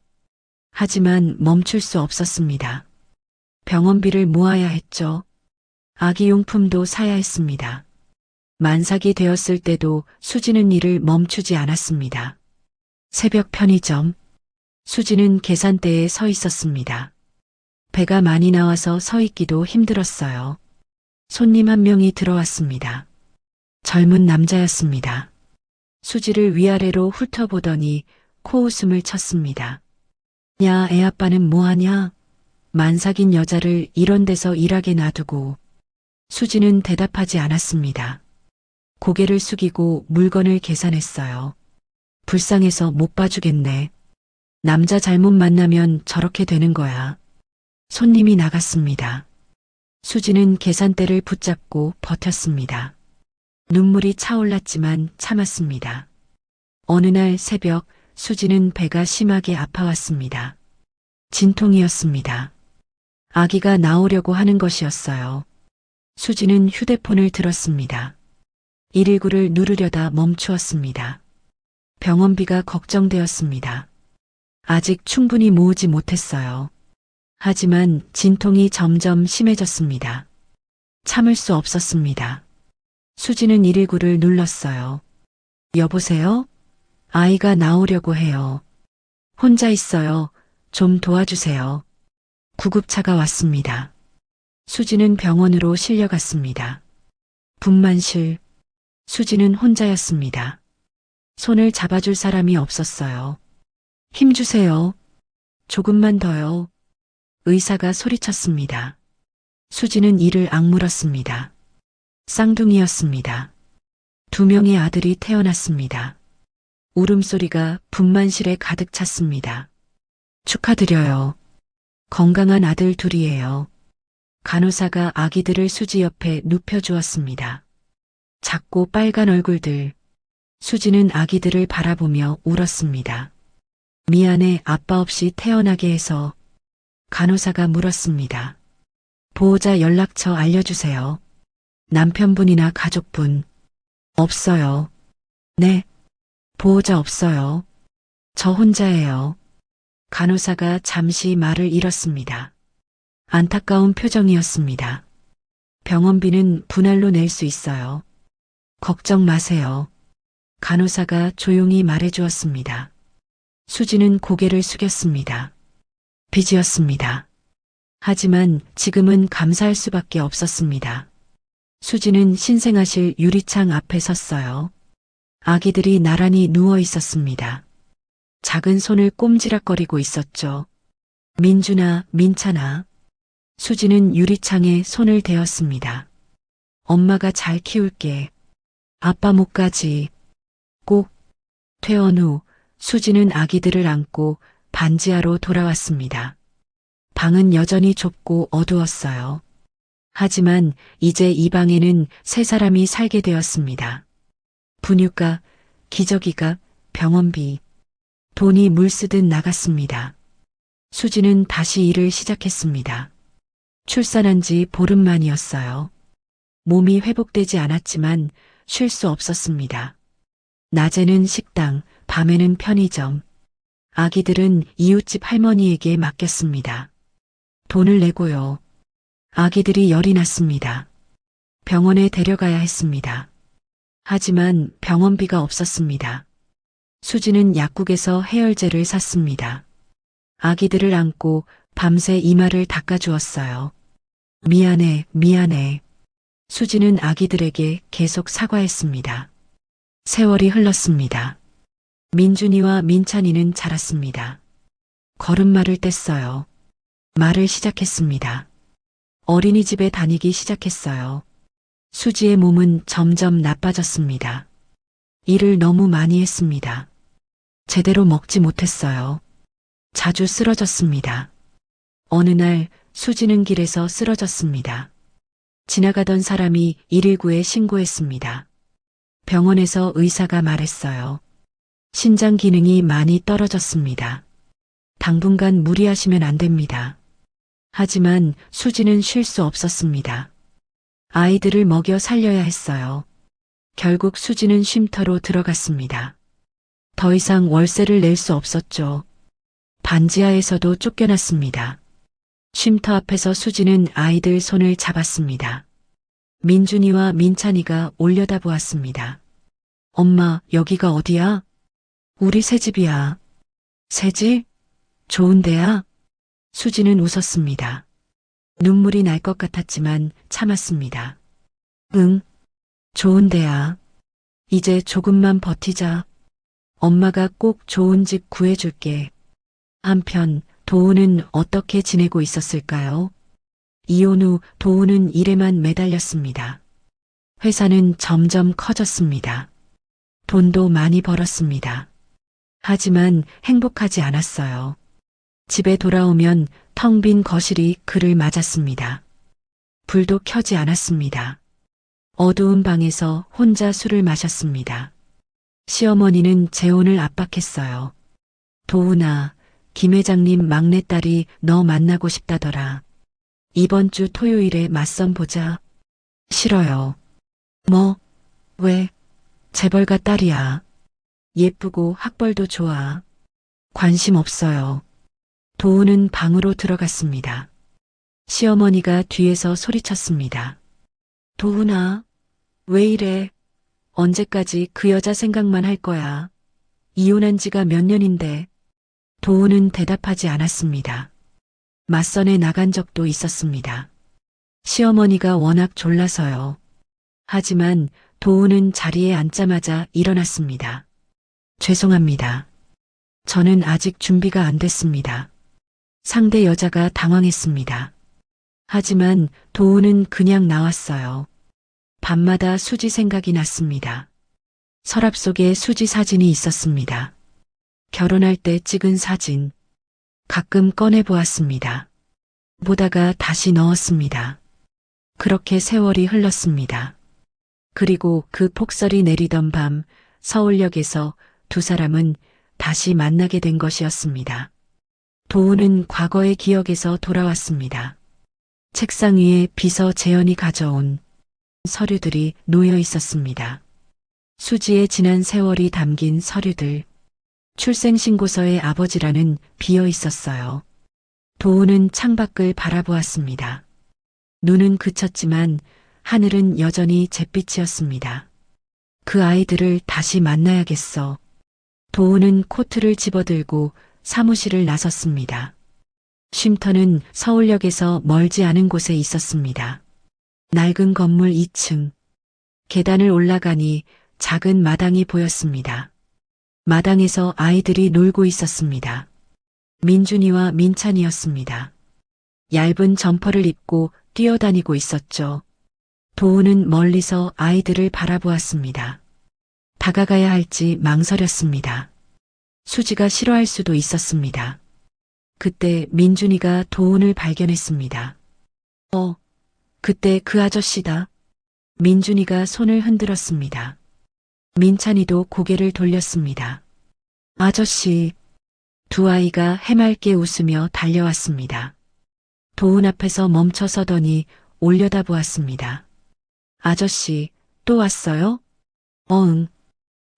하지만 멈출 수 없었습니다. 병원비를 모아야 했죠. 아기용품도 사야 했습니다. 만삭이 되었을 때도 수지는 일을 멈추지 않았습니다. 새벽 편의점. 수지는 계산대에 서 있었습니다. 배가 많이 나와서 서 있기도 힘들었어요. 손님 한 명이 들어왔습니다. 젊은 남자였습니다. 수지를 위아래로 훑어보더니 코웃음을 쳤습니다. 야, 애아빠는 뭐하냐? 만삭인 여자를 이런 데서 일하게 놔두고. 수지는 대답하지 않았습니다. 고개를 숙이고 물건을 계산했어요. 불쌍해서 못 봐주겠네. 남자 잘못 만나면 저렇게 되는 거야. 손님이 나갔습니다. 수지는 계산대를 붙잡고 버텼습니다. 눈물이 차올랐지만 참았습니다. 어느 날 새벽 수지는 배가 심하게 아파왔습니다. 진통이었습니다. 아기가 나오려고 하는 것이었어요. 수지는 휴대폰을 들었습니다. 119를 누르려다 멈추었습니다. 병원비가 걱정되었습니다. 아직 충분히 모으지 못했어요. 하지만 진통이 점점 심해졌습니다. 참을 수 없었습니다. 수지는 119를 눌렀어요. 여보세요? 아이가 나오려고 해요. 혼자 있어요. 좀 도와주세요. 구급차가 왔습니다. 수지는 병원으로 실려갔습니다. 분만실. 수지는 혼자였습니다. 손을 잡아줄 사람이 없었어요. 힘주세요. 조금만 더요. 의사가 소리쳤습니다. 수지는 이를 악물었습니다. 쌍둥이였습니다. 2명의 아들이 태어났습니다. 울음소리가 분만실에 가득 찼습니다. 축하드려요. 건강한 아들 둘이에요. 간호사가 아기들을 수지 옆에 눕혀주었습니다. 작고 빨간 얼굴들. 수지는 아기들을 바라보며 울었습니다. 미안해, 아빠 없이 태어나게 해서. 간호사가 물었습니다. 보호자 연락처 알려주세요. 남편분이나 가족분. 없어요. 네. 보호자 없어요. 저 혼자예요. 간호사가 잠시 말을 잃었습니다. 안타까운 표정이었습니다. 병원비는 분할로 낼 수 있어요. 걱정 마세요. 간호사가 조용히 말해주었습니다. 수지는 고개를 숙였습니다. 빚이었습니다. 하지만 지금은 감사할 수밖에 없었습니다. 수지는 신생아실 유리창 앞에 섰어요. 아기들이 나란히 누워 있었습니다. 작은 손을 꼼지락거리고 있었죠. 민준아, 민찬아. 수지는 유리창에 손을 대었습니다. 엄마가 잘 키울게. 아빠 못 가지. 꼭. 퇴원 후 수지는 아기들을 안고 반지하로 돌아왔습니다. 방은 여전히 좁고 어두웠어요. 하지만 이제 이 방에는 세 사람이 살게 되었습니다. 분유가, 기저귀가, 병원비. 돈이 물쓰듯 나갔습니다. 수지는 다시 일을 시작했습니다. 출산한 지 보름 만이었어요. 몸이 회복되지 않았지만 쉴 수 없었습니다. 낮에는 식당, 밤에는 편의점. 아기들은 이웃집 할머니에게 맡겼습니다. 돈을 내고요. 아기들이 열이 났습니다. 병원에 데려가야 했습니다. 하지만 병원비가 없었습니다. 수지는 약국에서 해열제를 샀습니다. 아기들을 안고 밤새 이마를 닦아주었어요. 미안해, 미안해. 수지는 아기들에게 계속 사과했습니다. 세월이 흘렀습니다. 민준이와 민찬이는 자랐습니다. 걸음마를 뗐어요. 말을 시작했습니다. 어린이집에 다니기 시작했어요. 수지의 몸은 점점 나빠졌습니다. 일을 너무 많이 했습니다. 제대로 먹지 못했어요. 자주 쓰러졌습니다. 어느 날 수지는 길에서 쓰러졌습니다. 지나가던 사람이 119에 신고했습니다. 병원에서 의사가 말했어요. 신장 기능이 많이 떨어졌습니다. 당분간 무리하시면 안 됩니다. 하지만 수지는 쉴 수 없었습니다. 아이들을 먹여 살려야 했어요. 결국 수지는 쉼터로 들어갔습니다. 더 이상 월세를 낼 수 없었죠. 반지하에서도 쫓겨났습니다. 쉼터 앞에서 수지는 아이들 손을 잡았습니다. 민준이와 민찬이가 올려다보았습니다. 엄마, 여기가 어디야? 우리 새집이야. 새집? 좋은 데야? 수지는 웃었습니다. 눈물이 날 것 같았지만 참았습니다. 응, 좋은 데야. 이제 조금만 버티자. 엄마가 꼭 좋은 집 구해줄게. 한편 도우는 어떻게 지내고 있었을까요? 이혼 후 도우는 일에만 매달렸습니다. 회사는 점점 커졌습니다. 돈도 많이 벌었습니다. 하지만 행복하지 않았어요. 집에 돌아오면 텅 빈 거실이 그를 맞았습니다. 불도 켜지 않았습니다. 어두운 방에서 혼자 술을 마셨습니다. 시어머니는 재혼을 압박했어요. 도훈아, 김 회장님 막내딸이 너 만나고 싶다더라. 이번 주 토요일에 맞선 보자. 싫어요. 뭐? 왜? 재벌가 딸이야. 예쁘고 학벌도 좋아. 관심 없어요. 도우는 방으로 들어갔습니다. 시어머니가 뒤에서 소리쳤습니다. 도훈아, 왜 이래? 언제까지 그 여자 생각만 할 거야? 이혼한 지가 몇 년인데. 도훈은 대답하지 않았습니다. 맞선에 나간 적도 있었습니다. 시어머니가 워낙 졸라서요. 하지만 도훈은 자리에 앉자마자 일어났습니다. 죄송합니다. 저는 아직 준비가 안 됐습니다. 상대 여자가 당황했습니다. 하지만 도훈은 그냥 나왔어요. 밤마다 수지 생각이 났습니다. 서랍 속에 수지 사진이 있었습니다. 결혼할 때 찍은 사진. 가끔 꺼내 보았습니다. 보다가 다시 넣었습니다. 그렇게 세월이 흘렀습니다. 그리고 그 폭설이 내리던 밤 서울역에서 두 사람은 다시 만나게 된 것이었습니다. 도훈은 과거의 기억에서 돌아왔습니다. 책상 위에 비서 재현이 가져온 서류들이 놓여 있었습니다. 수지의 지난 세월이 담긴 서류들. 출생신고서의 아버지라는 비어 있었어요. 도훈은 창밖을 바라보았습니다. 눈은 그쳤지만 하늘은 여전히 잿빛이었습니다. 그 아이들을 다시 만나야겠어. 도훈은 코트를 집어들고 사무실을 나섰습니다. 쉼터는 서울역에서 멀지 않은 곳에 있었습니다. 낡은 건물 2층. 계단을 올라가니 작은 마당이 보였습니다. 마당에서 아이들이 놀고 있었습니다. 민준이와 민찬이었습니다. 얇은 점퍼를 입고 뛰어다니고 있었죠. 도훈은 멀리서 아이들을 바라보았습니다. 다가가야 할지 망설였습니다. 수지가 싫어할 수도 있었습니다. 그때 민준이가 도훈을 발견했습니다. 그때 그 아저씨다. 민준이가 손을 흔들었습니다. 민찬이도 고개를 돌렸습니다. 아저씨. 두 아이가 해맑게 웃으며 달려왔습니다. 도훈 앞에서 멈춰 서더니 올려다보았습니다. 아저씨, 또 왔어요? 응.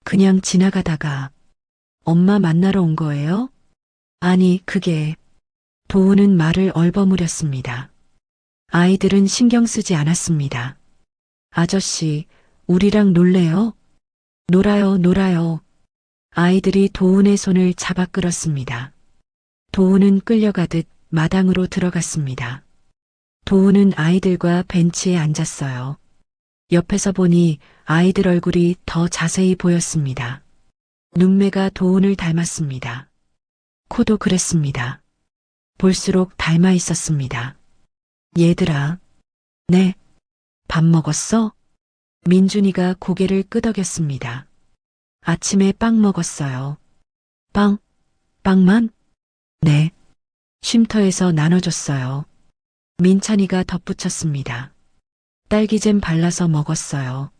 그냥 지나가다가. 엄마 만나러 온 거예요? 아니, 그게. 도훈은 말을 얼버무렸습니다. 아이들은 신경 쓰지 않았습니다. 아저씨, 우리랑 놀래요? 놀아요. 아이들이 도훈의 손을 잡아 끌었습니다. 도훈은 끌려가듯 마당으로 들어갔습니다. 도훈은 아이들과 벤치에 앉았어요. 옆에서 보니 아이들 얼굴이 더 자세히 보였습니다. 눈매가 도훈을 닮았습니다. 코도 그랬습니다. 볼수록 닮아 있었습니다. 얘들아. 네. 밥 먹었어? 민준이가 고개를 끄덕였습니다. 아침에 빵 먹었어요. 빵만? 네. 쉼터에서 나눠줬어요. 민찬이가 덧붙였습니다. 딸기잼 발라서 먹었어요.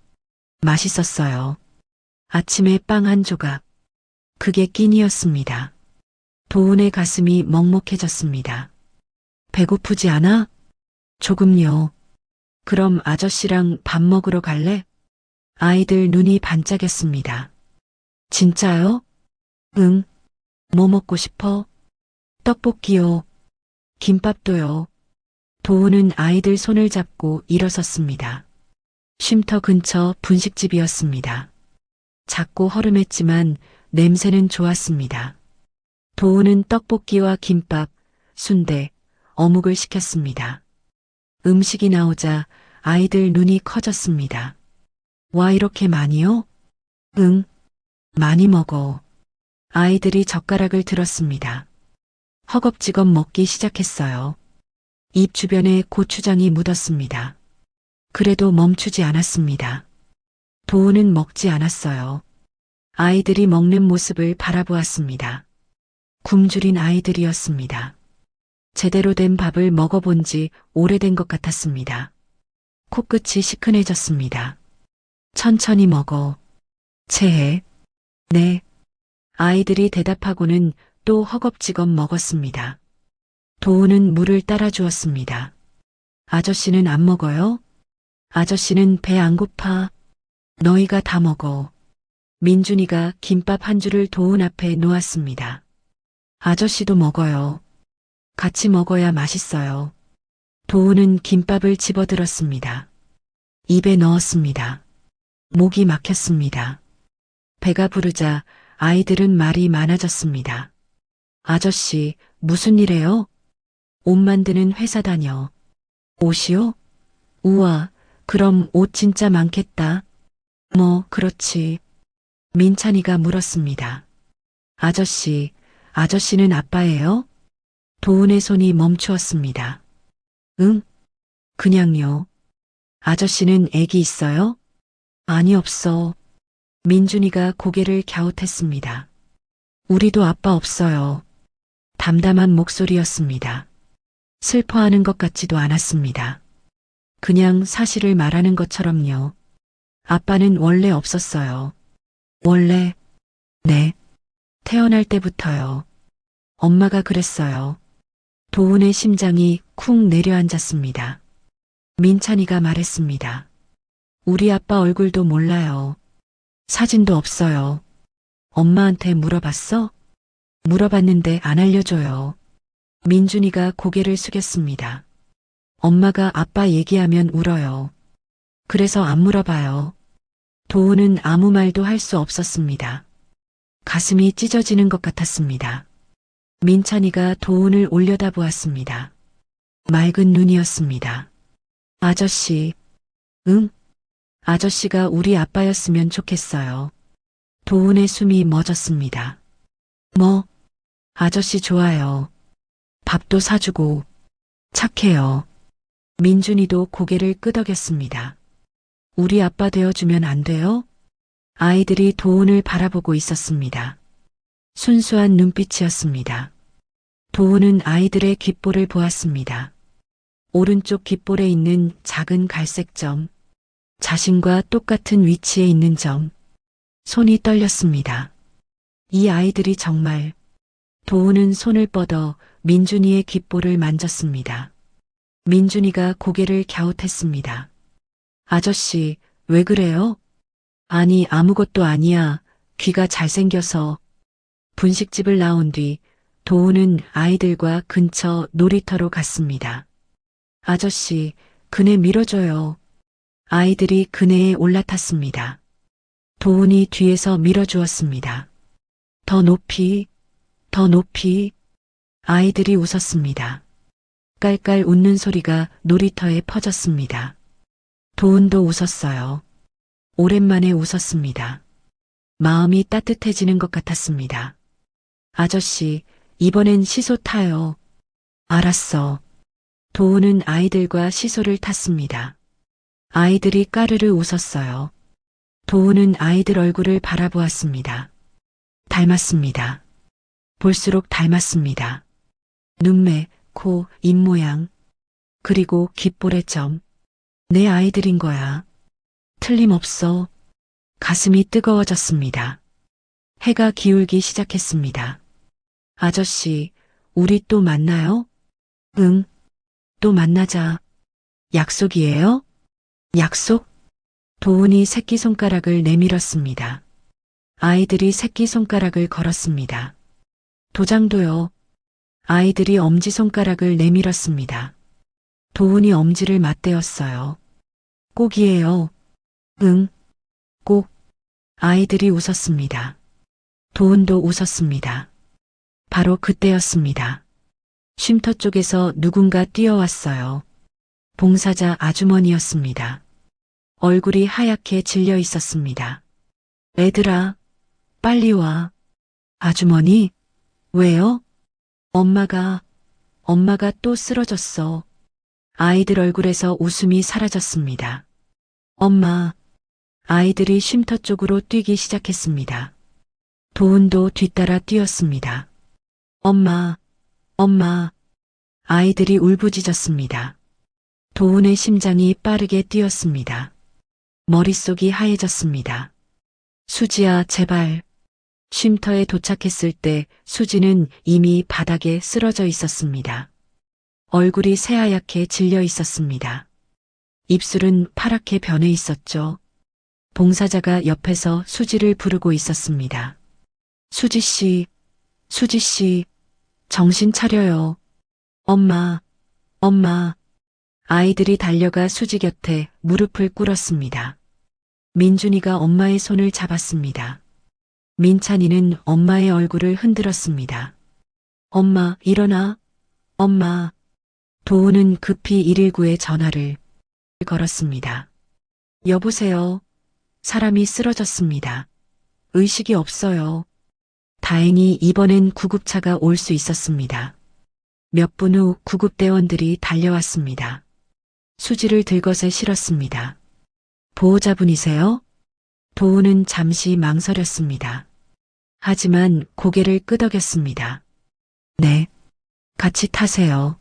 맛있었어요. 아침에 빵 한 조각. 그게 끼니였습니다. 도훈의 가슴이 먹먹해졌습니다. 배고프지 않아? 조금요. 그럼 아저씨랑 밥 먹으러 갈래? 아이들 눈이 반짝였습니다. 진짜요? 응. 뭐 먹고 싶어? 떡볶이요. 김밥도요. 도훈은 아이들 손을 잡고 일어섰습니다. 쉼터 근처 분식집이었습니다. 작고 허름했지만 냄새는 좋았습니다. 도훈은 떡볶이와 김밥, 순대, 어묵을 시켰습니다. 음식이 나오자 아이들 눈이 커졌습니다. 와, 이렇게 많이요? 응, 많이 먹어. 아이들이 젓가락을 들었습니다. 허겁지겁 먹기 시작했어요. 입 주변에 고추장이 묻었습니다. 그래도 멈추지 않았습니다. 도훈은 먹지 않았어요. 아이들이 먹는 모습을 바라보았습니다. 굶주린 아이들이었습니다. 제대로 된 밥을 먹어본 지 오래된 것 같았습니다. 코끝이 시큰해졌습니다. 천천히 먹어. 체해. 네. 아이들이 대답하고는 또 허겁지겁 먹었습니다. 도훈은 물을 따라 주었습니다. 아저씨는 안 먹어요? 아저씨는 배 안 고파. 너희가 다 먹어. 민준이가 김밥 한 줄을 도훈 앞에 놓았습니다. 아저씨도 먹어요. 같이 먹어야 맛있어요. 도훈은 김밥을 집어들었습니다. 입에 넣었습니다. 목이 막혔습니다. 배가 부르자 아이들은 말이 많아졌습니다. 아저씨, 무슨 일해요? 옷 만드는 회사 다녀. 옷이요? 우와, 그럼 옷 진짜 많겠다. 뭐, 그렇지. 민찬이가 물었습니다. 아저씨, 아저씨는 아빠예요? 도훈의 손이 멈추었습니다. 응? 그냥요. 아저씨는 애기 있어요? 아니, 없어. 민준이가 고개를 갸웃했습니다. 우리도 아빠 없어요. 담담한 목소리였습니다. 슬퍼하는 것 같지도 않았습니다. 그냥 사실을 말하는 것처럼요. 아빠는 원래 없었어요. 원래? 네. 태어날 때부터요. 엄마가 그랬어요. 도훈의 심장이 쿵 내려앉았습니다. 민찬이가 말했습니다. 우리 아빠 얼굴도 몰라요. 사진도 없어요. 엄마한테 물어봤어? 물어봤는데 안 알려줘요. 민준이가 고개를 숙였습니다. 엄마가 아빠 얘기하면 울어요. 그래서 안 물어봐요. 도훈은 아무 말도 할 수 없었습니다. 가슴이 찢어지는 것 같았습니다. 민찬이가 도훈을 올려다보았습니다. 맑은 눈이었습니다. 아저씨, 응? 아저씨가 우리 아빠였으면 좋겠어요. 도훈의 숨이 멎었습니다. 뭐? 아저씨 좋아요. 밥도 사주고 착해요. 민준이도 고개를 끄덕였습니다. 우리 아빠 되어주면 안 돼요? 아이들이 도훈을 바라보고 있었습니다. 순수한 눈빛이었습니다. 도훈은 아이들의 귓볼을 보았습니다. 오른쪽 귓볼에 있는 작은 갈색 점, 자신과 똑같은 위치에 있는 점, 손이 떨렸습니다. 이 아이들이 정말. 도훈은 손을 뻗어 민준이의 귓볼을 만졌습니다. 민준이가 고개를 갸웃했습니다. 아저씨, 왜 그래요? 아니, 아무것도 아니야. 귀가 잘생겨서. 분식집을 나온 뒤 도훈은 아이들과 근처 놀이터로 갔습니다. 아저씨, 그네 밀어줘요. 아이들이 그네에 올라탔습니다. 도훈이 뒤에서 밀어주었습니다. 더 높이, 더 높이. 아이들이 웃었습니다. 깔깔 웃는 소리가 놀이터에 퍼졌습니다. 도훈도 웃었어요. 오랜만에 웃었습니다. 마음이 따뜻해지는 것 같았습니다. 아저씨, 이번엔 시소 타요. 알았어. 도훈은 아이들과 시소를 탔습니다. 아이들이 까르르 웃었어요. 도훈은 아이들 얼굴을 바라보았습니다. 닮았습니다. 볼수록 닮았습니다. 눈매, 코, 입모양, 그리고 귓볼의 점. 내 아이들인 거야. 틀림없어. 가슴이 뜨거워졌습니다. 해가 기울기 시작했습니다. 아저씨, 우리 또 만나요? 응, 또 만나자. 약속이에요? 약속? 도훈이 새끼손가락을 내밀었습니다. 아이들이 새끼손가락을 걸었습니다. 도장도요. 아이들이 엄지손가락을 내밀었습니다. 도훈이 엄지를 맞대었어요. 꼭이에요. 응, 꼭. 아이들이 웃었습니다. 도훈도 웃었습니다. 바로 그때였습니다. 쉼터 쪽에서 누군가 뛰어왔어요. 봉사자 아주머니였습니다. 얼굴이 하얗게 질려 있었습니다. 애들아, 빨리 와. 아주머니? 왜요? 엄마가 또 쓰러졌어. 아이들 얼굴에서 웃음이 사라졌습니다. 엄마. 아이들이 쉼터 쪽으로 뛰기 시작했습니다. 도훈도 뒤따라 뛰었습니다. 엄마, 엄마. 아이들이 울부짖었습니다. 도훈의 심장이 빠르게 뛰었습니다. 머릿속이 하얘졌습니다. 수지야, 제발. 쉼터에 도착했을 때 수지는 이미 바닥에 쓰러져 있었습니다. 얼굴이 새하얗게 질려 있었습니다. 입술은 파랗게 변해 있었죠. 봉사자가 옆에서 수지를 부르고 있었습니다. 수지 씨, 수지 씨, 정신 차려요. 엄마, 엄마. 아이들이 달려가 수지 곁에 무릎을 꿇었습니다. 민준이가 엄마의 손을 잡았습니다. 민찬이는 엄마의 얼굴을 흔들었습니다. 엄마, 일어나. 엄마. 도우는 급히 119에 전화를 걸었습니다. 여보세요. 사람이 쓰러졌습니다. 의식이 없어요. 다행히 이번엔 구급차가 올 수 있었습니다. 몇 분 후 구급대원들이 달려왔습니다. 수지를 들것에 실었습니다. 보호자분이세요? 도우는 잠시 망설였습니다. 하지만 고개를 끄덕였습니다. 네, 같이 타세요.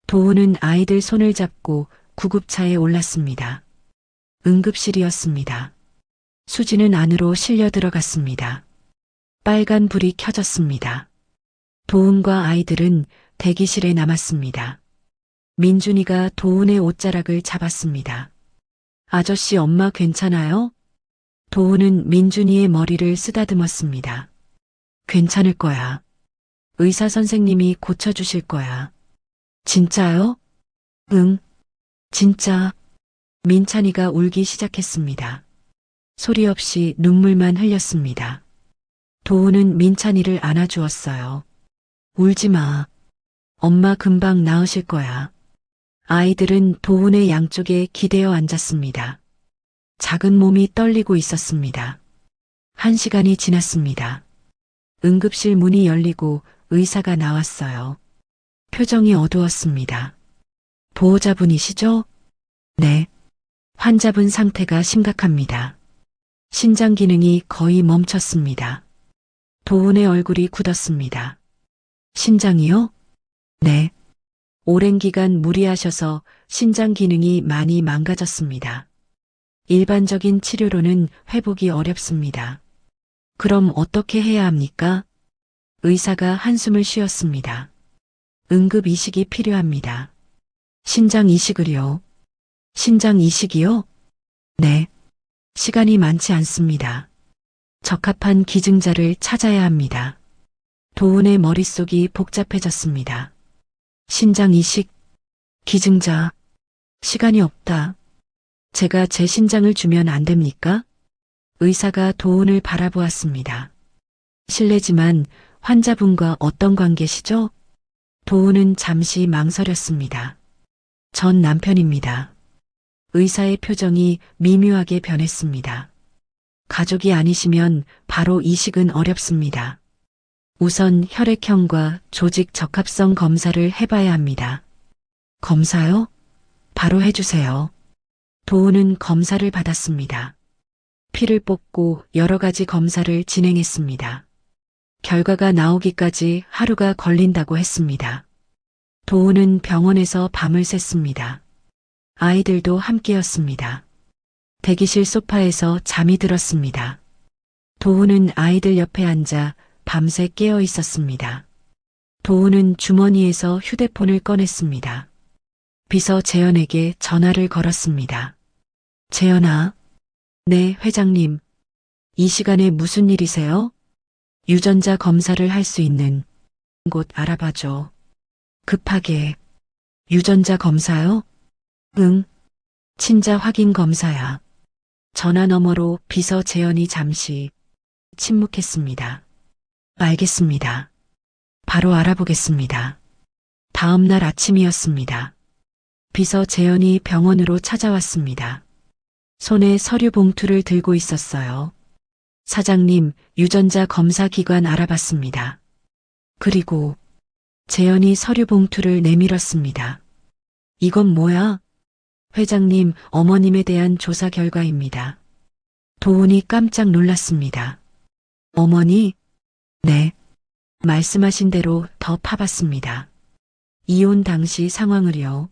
도우는 아이들 손을 잡고 구급차에 올랐습니다. 응급실이었습니다. 수지는 안으로 실려 들어갔습니다. 빨간 불이 켜졌습니다. 도훈과 아이들은 대기실에 남았습니다. 민준이가 도훈의 옷자락을 잡았습니다. 아저씨 엄마 괜찮아요? 도훈은 민준이의 머리를 쓰다듬었습니다. 괜찮을 거야. 의사 선생님이 고쳐주실 거야. 진짜요? 응, 진짜. 민찬이가 울기 시작했습니다. 소리 없이 눈물만 흘렸습니다. 도훈은 민찬이를 안아주었어요. 울지 마. 엄마 금방 나으실 거야. 아이들은 도훈의 양쪽에 기대어 앉았습니다. 작은 몸이 떨리고 있었습니다. 1시간이 지났습니다. 응급실 문이 열리고 의사가 나왔어요. 표정이 어두웠습니다. 보호자분이시죠? 네. 환자분 상태가 심각합니다. 신장 기능이 거의 멈췄습니다. 도훈의 얼굴이 굳었습니다. 신장이요? 네. 오랜 기간 무리하셔서 신장 기능이 많이 망가졌습니다. 일반적인 치료로는 회복이 어렵습니다. 그럼 어떻게 해야 합니까? 의사가 한숨을 쉬었습니다. 응급 이식이 필요합니다. 신장 이식을요? 신장 이식이요? 네. 시간이 많지 않습니다. 적합한 기증자를 찾아야 합니다. 도훈의 머릿속이 복잡해졌습니다. 신장 이식, 기증자, 시간이 없다. 제가 제 신장을 주면 안 됩니까? 의사가 도훈을 바라보았습니다. 실례지만 환자분과 어떤 관계시죠? 도훈은 잠시 망설였습니다. 전 남편입니다. 의사의 표정이 미묘하게 변했습니다. 가족이 아니시면 바로 이식은 어렵습니다. 우선 혈액형과 조직 적합성 검사를 해봐야 합니다. 검사요? 바로 해주세요. 도훈은 검사를 받았습니다. 피를 뽑고 여러 가지 검사를 진행했습니다. 결과가 나오기까지 하루가 걸린다고 했습니다. 도훈은 병원에서 밤을 샜습니다. 아이들도 함께였습니다. 대기실 소파에서 잠이 들었습니다. 도훈은 아이들 옆에 앉아 밤새 깨어 있었습니다. 도훈은 주머니에서 휴대폰을 꺼냈습니다. 비서 재현에게 전화를 걸었습니다. 재현아. 네, 회장님. 이 시간에 무슨 일이세요? 유전자 검사를 할 수 있는 곳 알아봐줘. 급하게. 유전자 검사요? 응. 친자 확인 검사야. 전화 너머로 비서 재현이 잠시 침묵했습니다. 알겠습니다. 바로 알아보겠습니다. 다음 날 아침이었습니다. 비서 재현이 병원으로 찾아왔습니다. 손에 서류 봉투를 들고 있었어요. 사장님, 유전자 검사 기관 알아봤습니다. 그리고 재현이 서류 봉투를 내밀었습니다. 이건 뭐야? 회장님, 어머님에 대한 조사 결과입니다. 도훈이 깜짝 놀랐습니다. 어머니? 네. 말씀하신 대로 더 파봤습니다. 이혼 당시 상황을요.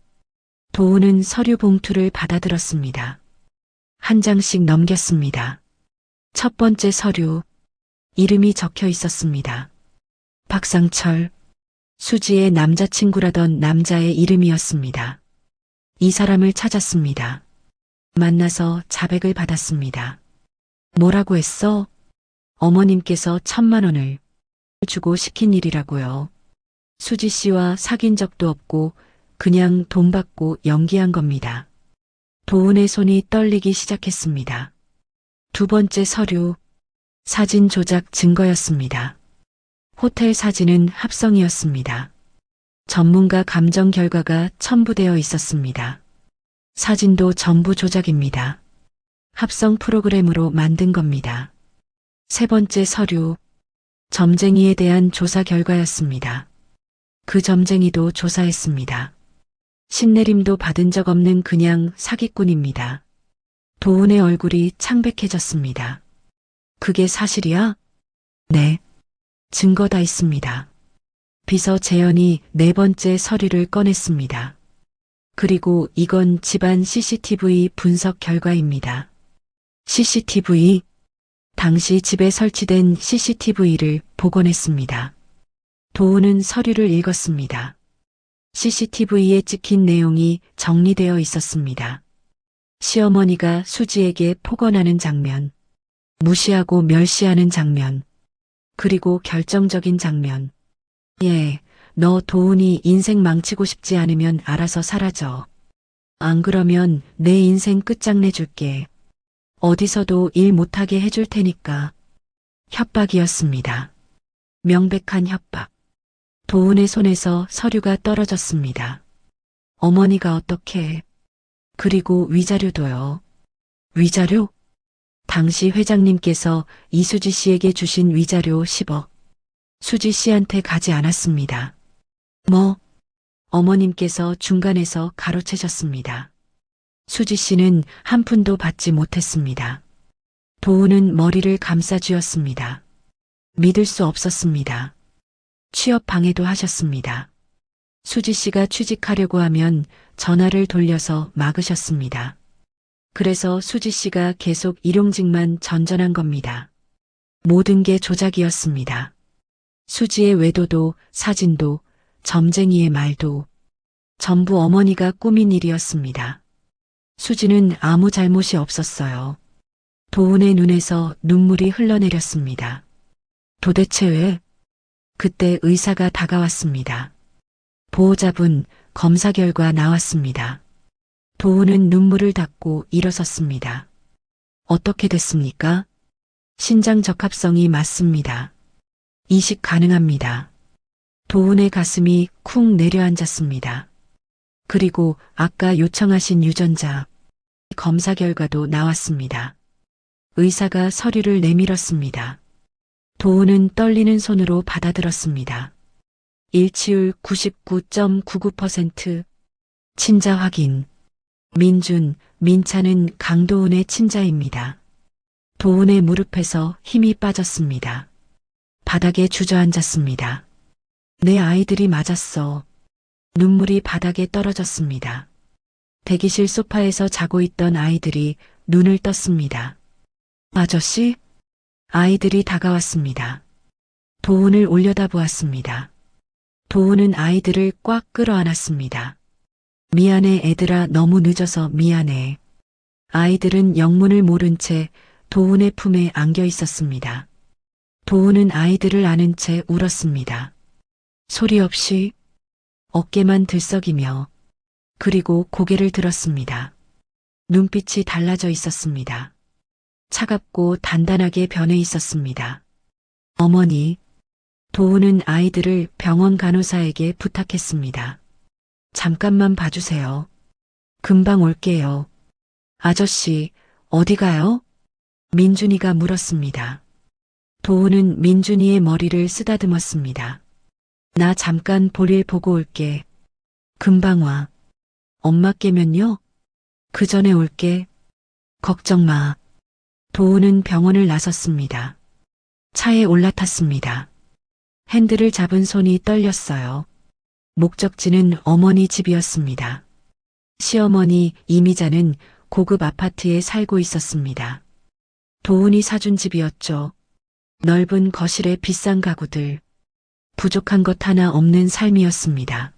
도훈은 서류 봉투를 받아들었습니다. 한 장씩 넘겼습니다. 첫 번째 서류. 이름이 적혀 있었습니다. 박상철. 수지의 남자친구라던 남자의 이름이었습니다. 이 사람을 찾았습니다. 만나서 자백을 받았습니다. 뭐라고 했어? 어머님께서 1,000만 원을 주고 시킨 일이라고요. 수지 씨와 사귄 적도 없고 그냥 돈 받고 연기한 겁니다. 도훈의 손이 떨리기 시작했습니다. 두 번째 서류, 사진 조작 증거였습니다. 호텔 사진은 합성이었습니다. 전문가 감정 결과가 첨부되어 있었습니다. 사진도 전부 조작입니다. 합성 프로그램으로 만든 겁니다. 세 번째 서류, 점쟁이에 대한 조사 결과였습니다. 그 점쟁이도 조사했습니다. 신내림도 받은 적 없는 그냥 사기꾼입니다. 도훈의 얼굴이 창백해졌습니다. 그게 사실이야? 네. 증거 다 있습니다. 비서 재현이 네 번째 서류를 꺼냈습니다. 그리고 이건 집안 CCTV 분석 결과입니다. CCTV? 당시 집에 설치된 CCTV를 복원했습니다. 도훈은 서류를 읽었습니다. CCTV에 찍힌 내용이 정리되어 있었습니다. 시어머니가 수지에게 폭언하는 장면, 무시하고 멸시하는 장면, 그리고 결정적인 장면. 예, 너 도훈이 인생 망치고 싶지 않으면 알아서 사라져. 안 그러면 내 인생 끝장내 줄게. 어디서도 일 못하게 해줄 테니까. 협박이었습니다. 명백한 협박. 도훈의 손에서 서류가 떨어졌습니다. 어머니가 어떻게? 그리고 위자료도요. 위자료? 당시 회장님께서 이수지 씨에게 주신 위자료 10억. 수지 씨한테 가지 않았습니다. 뭐? 어머님께서 중간에서 가로채셨습니다. 수지 씨는 한 푼도 받지 못했습니다. 도훈은 머리를 감싸쥐었습니다. 믿을 수 없었습니다. 취업 방해도 하셨습니다. 수지 씨가 취직하려고 하면 전화를 돌려서 막으셨습니다. 그래서 수지 씨가 계속 일용직만 전전한 겁니다. 모든 게 조작이었습니다. 수지의 외도도 사진도 점쟁이의 말도 전부 어머니가 꾸민 일이었습니다. 수지는 아무 잘못이 없었어요. 도훈의 눈에서 눈물이 흘러내렸습니다. 도대체 왜? 그때 의사가 다가왔습니다. 보호자분 검사 결과 나왔습니다. 도훈은 눈물을 닦고 일어섰습니다. 어떻게 됐습니까? 신장 적합성이 맞습니다. 이식 가능합니다. 도훈의 가슴이 쿵 내려앉았습니다. 그리고 아까 요청하신 유전자 검사 결과도 나왔습니다. 의사가 서류를 내밀었습니다. 도훈은 떨리는 손으로 받아들었습니다. 일치율 99.99%. 친자 확인. 민준, 민찬은 강도훈의 친자입니다. 도훈의 무릎에서 힘이 빠졌습니다. 바닥에 주저앉았습니다. 내 아이들이 맞았어. 눈물이 바닥에 떨어졌습니다. 대기실 소파에서 자고 있던 아이들이 눈을 떴습니다. 아저씨? 아이들이 다가왔습니다. 도훈을 올려다보았습니다. 도훈은 아이들을 꽉 끌어안았습니다. 미안해 애들아 너무 늦어서 미안해. 아이들은 영문을 모른 채 도훈의 품에 안겨 있었습니다. 도훈은 아이들을 안은 채 울었습니다. 소리 없이 어깨만 들썩이며 그리고 고개를 들었습니다. 눈빛이 달라져 있었습니다. 차갑고 단단하게 변해 있었습니다. 어머니, 도훈은 아이들을 병원 간호사에게 부탁했습니다. 잠깐만 봐주세요. 금방 올게요. 아저씨, 어디 가요? 민준이가 물었습니다. 도훈은 민준이의 머리를 쓰다듬었습니다. 나 잠깐 볼일 보고 올게. 금방 와. 엄마 깨면요? 그 전에 올게. 걱정 마. 도훈은 병원을 나섰습니다. 차에 올라탔습니다. 핸들을 잡은 손이 떨렸어요. 목적지는 어머니 집이었습니다. 시어머니 이미자는 고급 아파트에 살고 있었습니다. 도훈이 사준 집이었죠. 넓은 거실에 비싼 가구들. 부족한 것 하나 없는 삶이었습니다.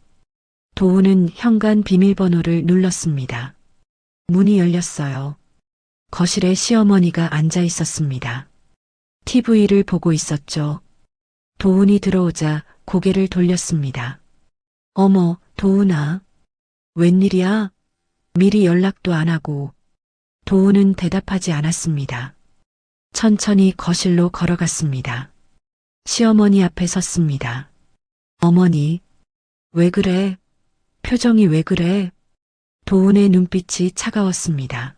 도훈은 현관 비밀번호를 눌렀습니다. 문이 열렸어요. 거실에 시어머니가 앉아 있었습니다. TV를 보고 있었죠. 도훈이 들어오자 고개를 돌렸습니다. 어머, 도훈아. 웬일이야? 미리 연락도 안 하고. 도훈은 대답하지 않았습니다. 천천히 거실로 걸어갔습니다. 시어머니 앞에 섰습니다. 어머니, 왜 그래? 표정이 왜 그래? 도훈의 눈빛이 차가웠습니다.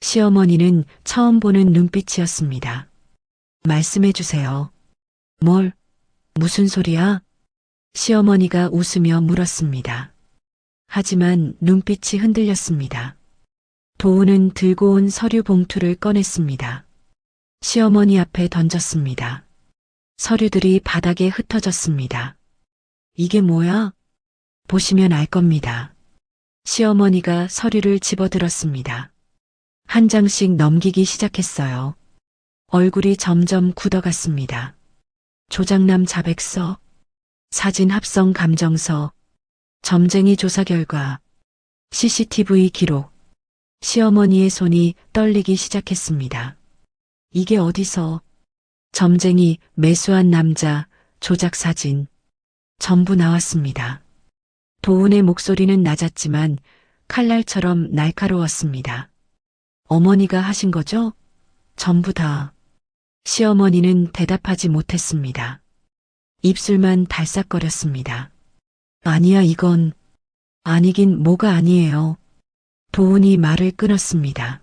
시어머니는 처음 보는 눈빛이었습니다. 말씀해 주세요. 뭘? 무슨 소리야? 시어머니가 웃으며 물었습니다. 하지만 눈빛이 흔들렸습니다. 도훈은 들고 온 서류 봉투를 꺼냈습니다. 시어머니 앞에 던졌습니다. 서류들이 바닥에 흩어졌습니다. 이게 뭐야? 보시면 알 겁니다. 시어머니가 서류를 집어들었습니다. 한 장씩 넘기기 시작했어요. 얼굴이 점점 굳어갔습니다. 조장남 자백서, 사진 합성 감정서, 점쟁이 조사 결과, CCTV 기록. 시어머니의 손이 떨리기 시작했습니다. 이게 어디서? 점쟁이, 매수한 남자, 조작 사진. 전부 나왔습니다. 도훈의 목소리는 낮았지만 칼날처럼 날카로웠습니다. 어머니가 하신 거죠? 전부 다. 시어머니는 대답하지 못했습니다. 입술만 달싹거렸습니다. 아니야, 이건. 아니긴 뭐가 아니에요. 도훈이 말을 끊었습니다.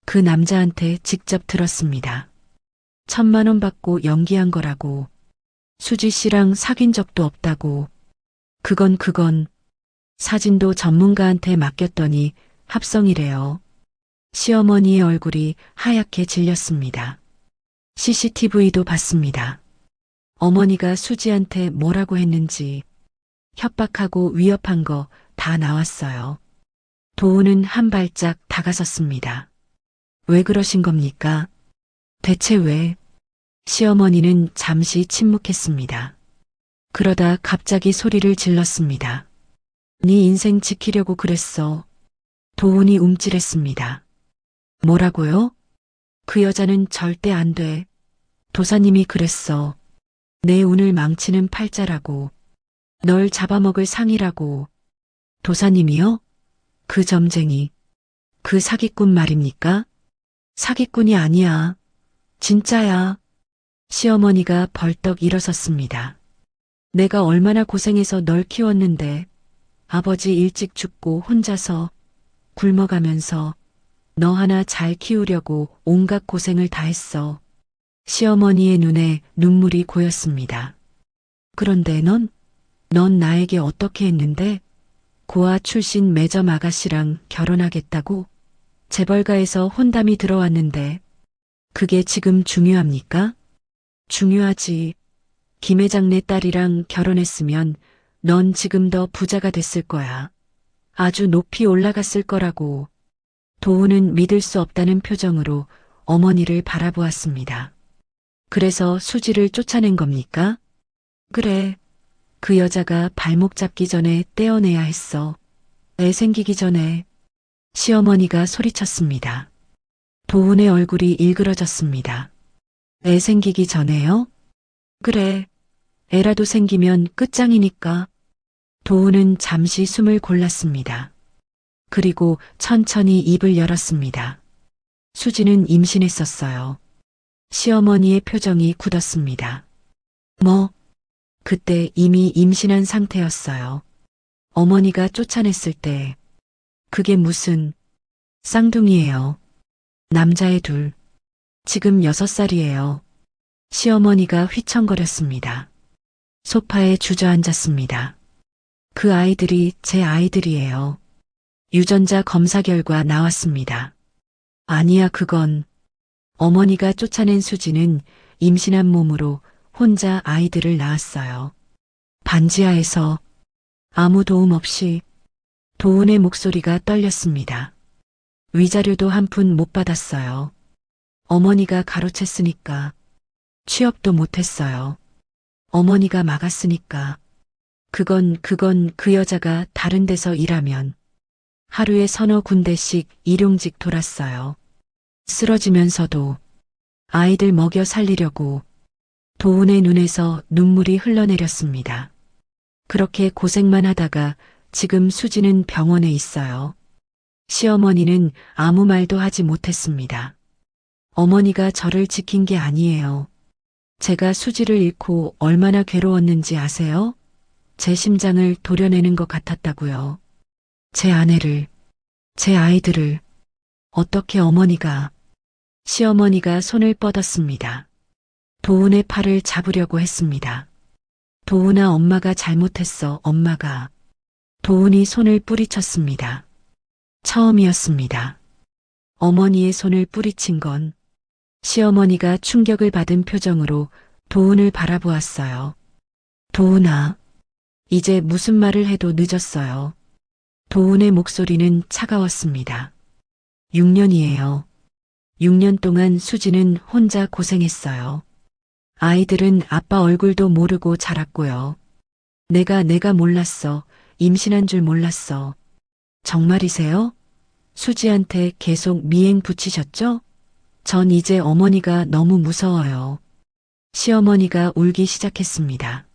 그 남자한테 직접 들었습니다. 1,000만 원 받고 연기한 거라고. 수지 씨랑 사귄 적도 없다고. 그건 사진도 전문가한테 맡겼더니 합성이래요. 시어머니의 얼굴이 하얗게 질렸습니다. CCTV도 봤습니다. 어머니가 수지한테 뭐라고 했는지, 협박하고 위협한 거 다 나왔어요. 도훈은 한 발짝 다가섰습니다. 왜 그러신 겁니까? 대체 왜? 시어머니는 잠시 침묵했습니다. 그러다 갑자기 소리를 질렀습니다. 네 인생 지키려고 그랬어. 도훈이 움찔했습니다. 뭐라고요? 그 여자는 절대 안 돼. 도사님이 그랬어. 내 운을 망치는 팔자라고. 널 잡아먹을 상이라고. 도사님이요? 그 점쟁이. 그 사기꾼 말입니까? 사기꾼이 아니야. 진짜야. 시어머니가 벌떡 일어섰습니다. 내가 얼마나 고생해서 널 키웠는데 아버지 일찍 죽고 혼자서 굶어가면서 너 하나 잘 키우려고 온갖 고생을 다 했어. 시어머니의 눈에 눈물이 고였습니다. 그런데 넌 나에게 어떻게 했는데? 고아 출신 매점 아가씨랑 결혼하겠다고? 재벌가에서 혼담이 들어왔는데 그게 지금 중요합니까? 중요하지. 김 회장네 딸이랑 결혼했으면 넌 지금 더 부자가 됐을 거야. 아주 높이 올라갔을 거라고. 도훈은 믿을 수 없다는 표정으로 어머니를 바라보았습니다. 그래서 수지를 쫓아낸 겁니까? 그래. 그 여자가 발목 잡기 전에 떼어내야 했어. 애 생기기 전에. 시어머니가 소리쳤습니다. 도훈의 얼굴이 일그러졌습니다. 애 생기기 전에요? 그래. 애라도 생기면 끝장이니까. 도훈은 잠시 숨을 골랐습니다. 그리고 천천히 입을 열었습니다. 수지는 임신했었어요. 시어머니의 표정이 굳었습니다. 뭐? 그때 이미 임신한 상태였어요. 어머니가 쫓아냈을 때. 그게 무슨 쌍둥이예요. 남자애 둘. 지금 6살이에요. 시어머니가 휘청거렸습니다. 소파에 주저앉았습니다. 그 아이들이 제 아이들이에요. 유전자 검사 결과 나왔습니다. 아니야, 그건. 어머니가 쫓아낸 수지는 임신한 몸으로 혼자 아이들을 낳았어요. 반지하에서 아무 도움 없이. 도훈의 목소리가 떨렸습니다. 위자료도 한 푼 못 받았어요. 어머니가 가로챘으니까. 취업도 못했어요. 어머니가 막았으니까. 그건 그 여자가 다른 데서 일하면 하루에 서너 군데씩 일용직 돌았어요. 쓰러지면서도 아이들 먹여 살리려고 도훈의 눈에서 눈물이 흘러내렸습니다. 그렇게 고생만 하다가 지금 수지는 병원에 있어요. 시어머니는 아무 말도 하지 못했습니다. 어머니가 저를 지킨 게 아니에요. 제가 수지를 잃고 얼마나 괴로웠는지 아세요? 제 심장을 도려내는 것 같았다고요. 제 아내를, 제 아이들을 어떻게 어머니가, 시어머니가 손을 뻗었습니다. 도훈의 팔을 잡으려고 했습니다. 도훈아, 엄마가 잘못했어, 엄마가. 도훈이 손을 뿌리쳤습니다. 처음이었습니다. 어머니의 손을 뿌리친 건 시어머니가 충격을 받은 표정으로 도훈을 바라보았어요. 도훈아, 이제 무슨 말을 해도 늦었어요. 도훈의 목소리는 차가웠습니다. 6년이에요. 6년 동안 수지는 혼자 고생했어요. 아이들은 아빠 얼굴도 모르고 자랐고요. 내가 몰랐어. 임신한 줄 몰랐어. 정말이세요? 수지한테 계속 미행 붙이셨죠? 전 이제 어머니가 너무 무서워요. 시어머니가 울기 시작했습니다.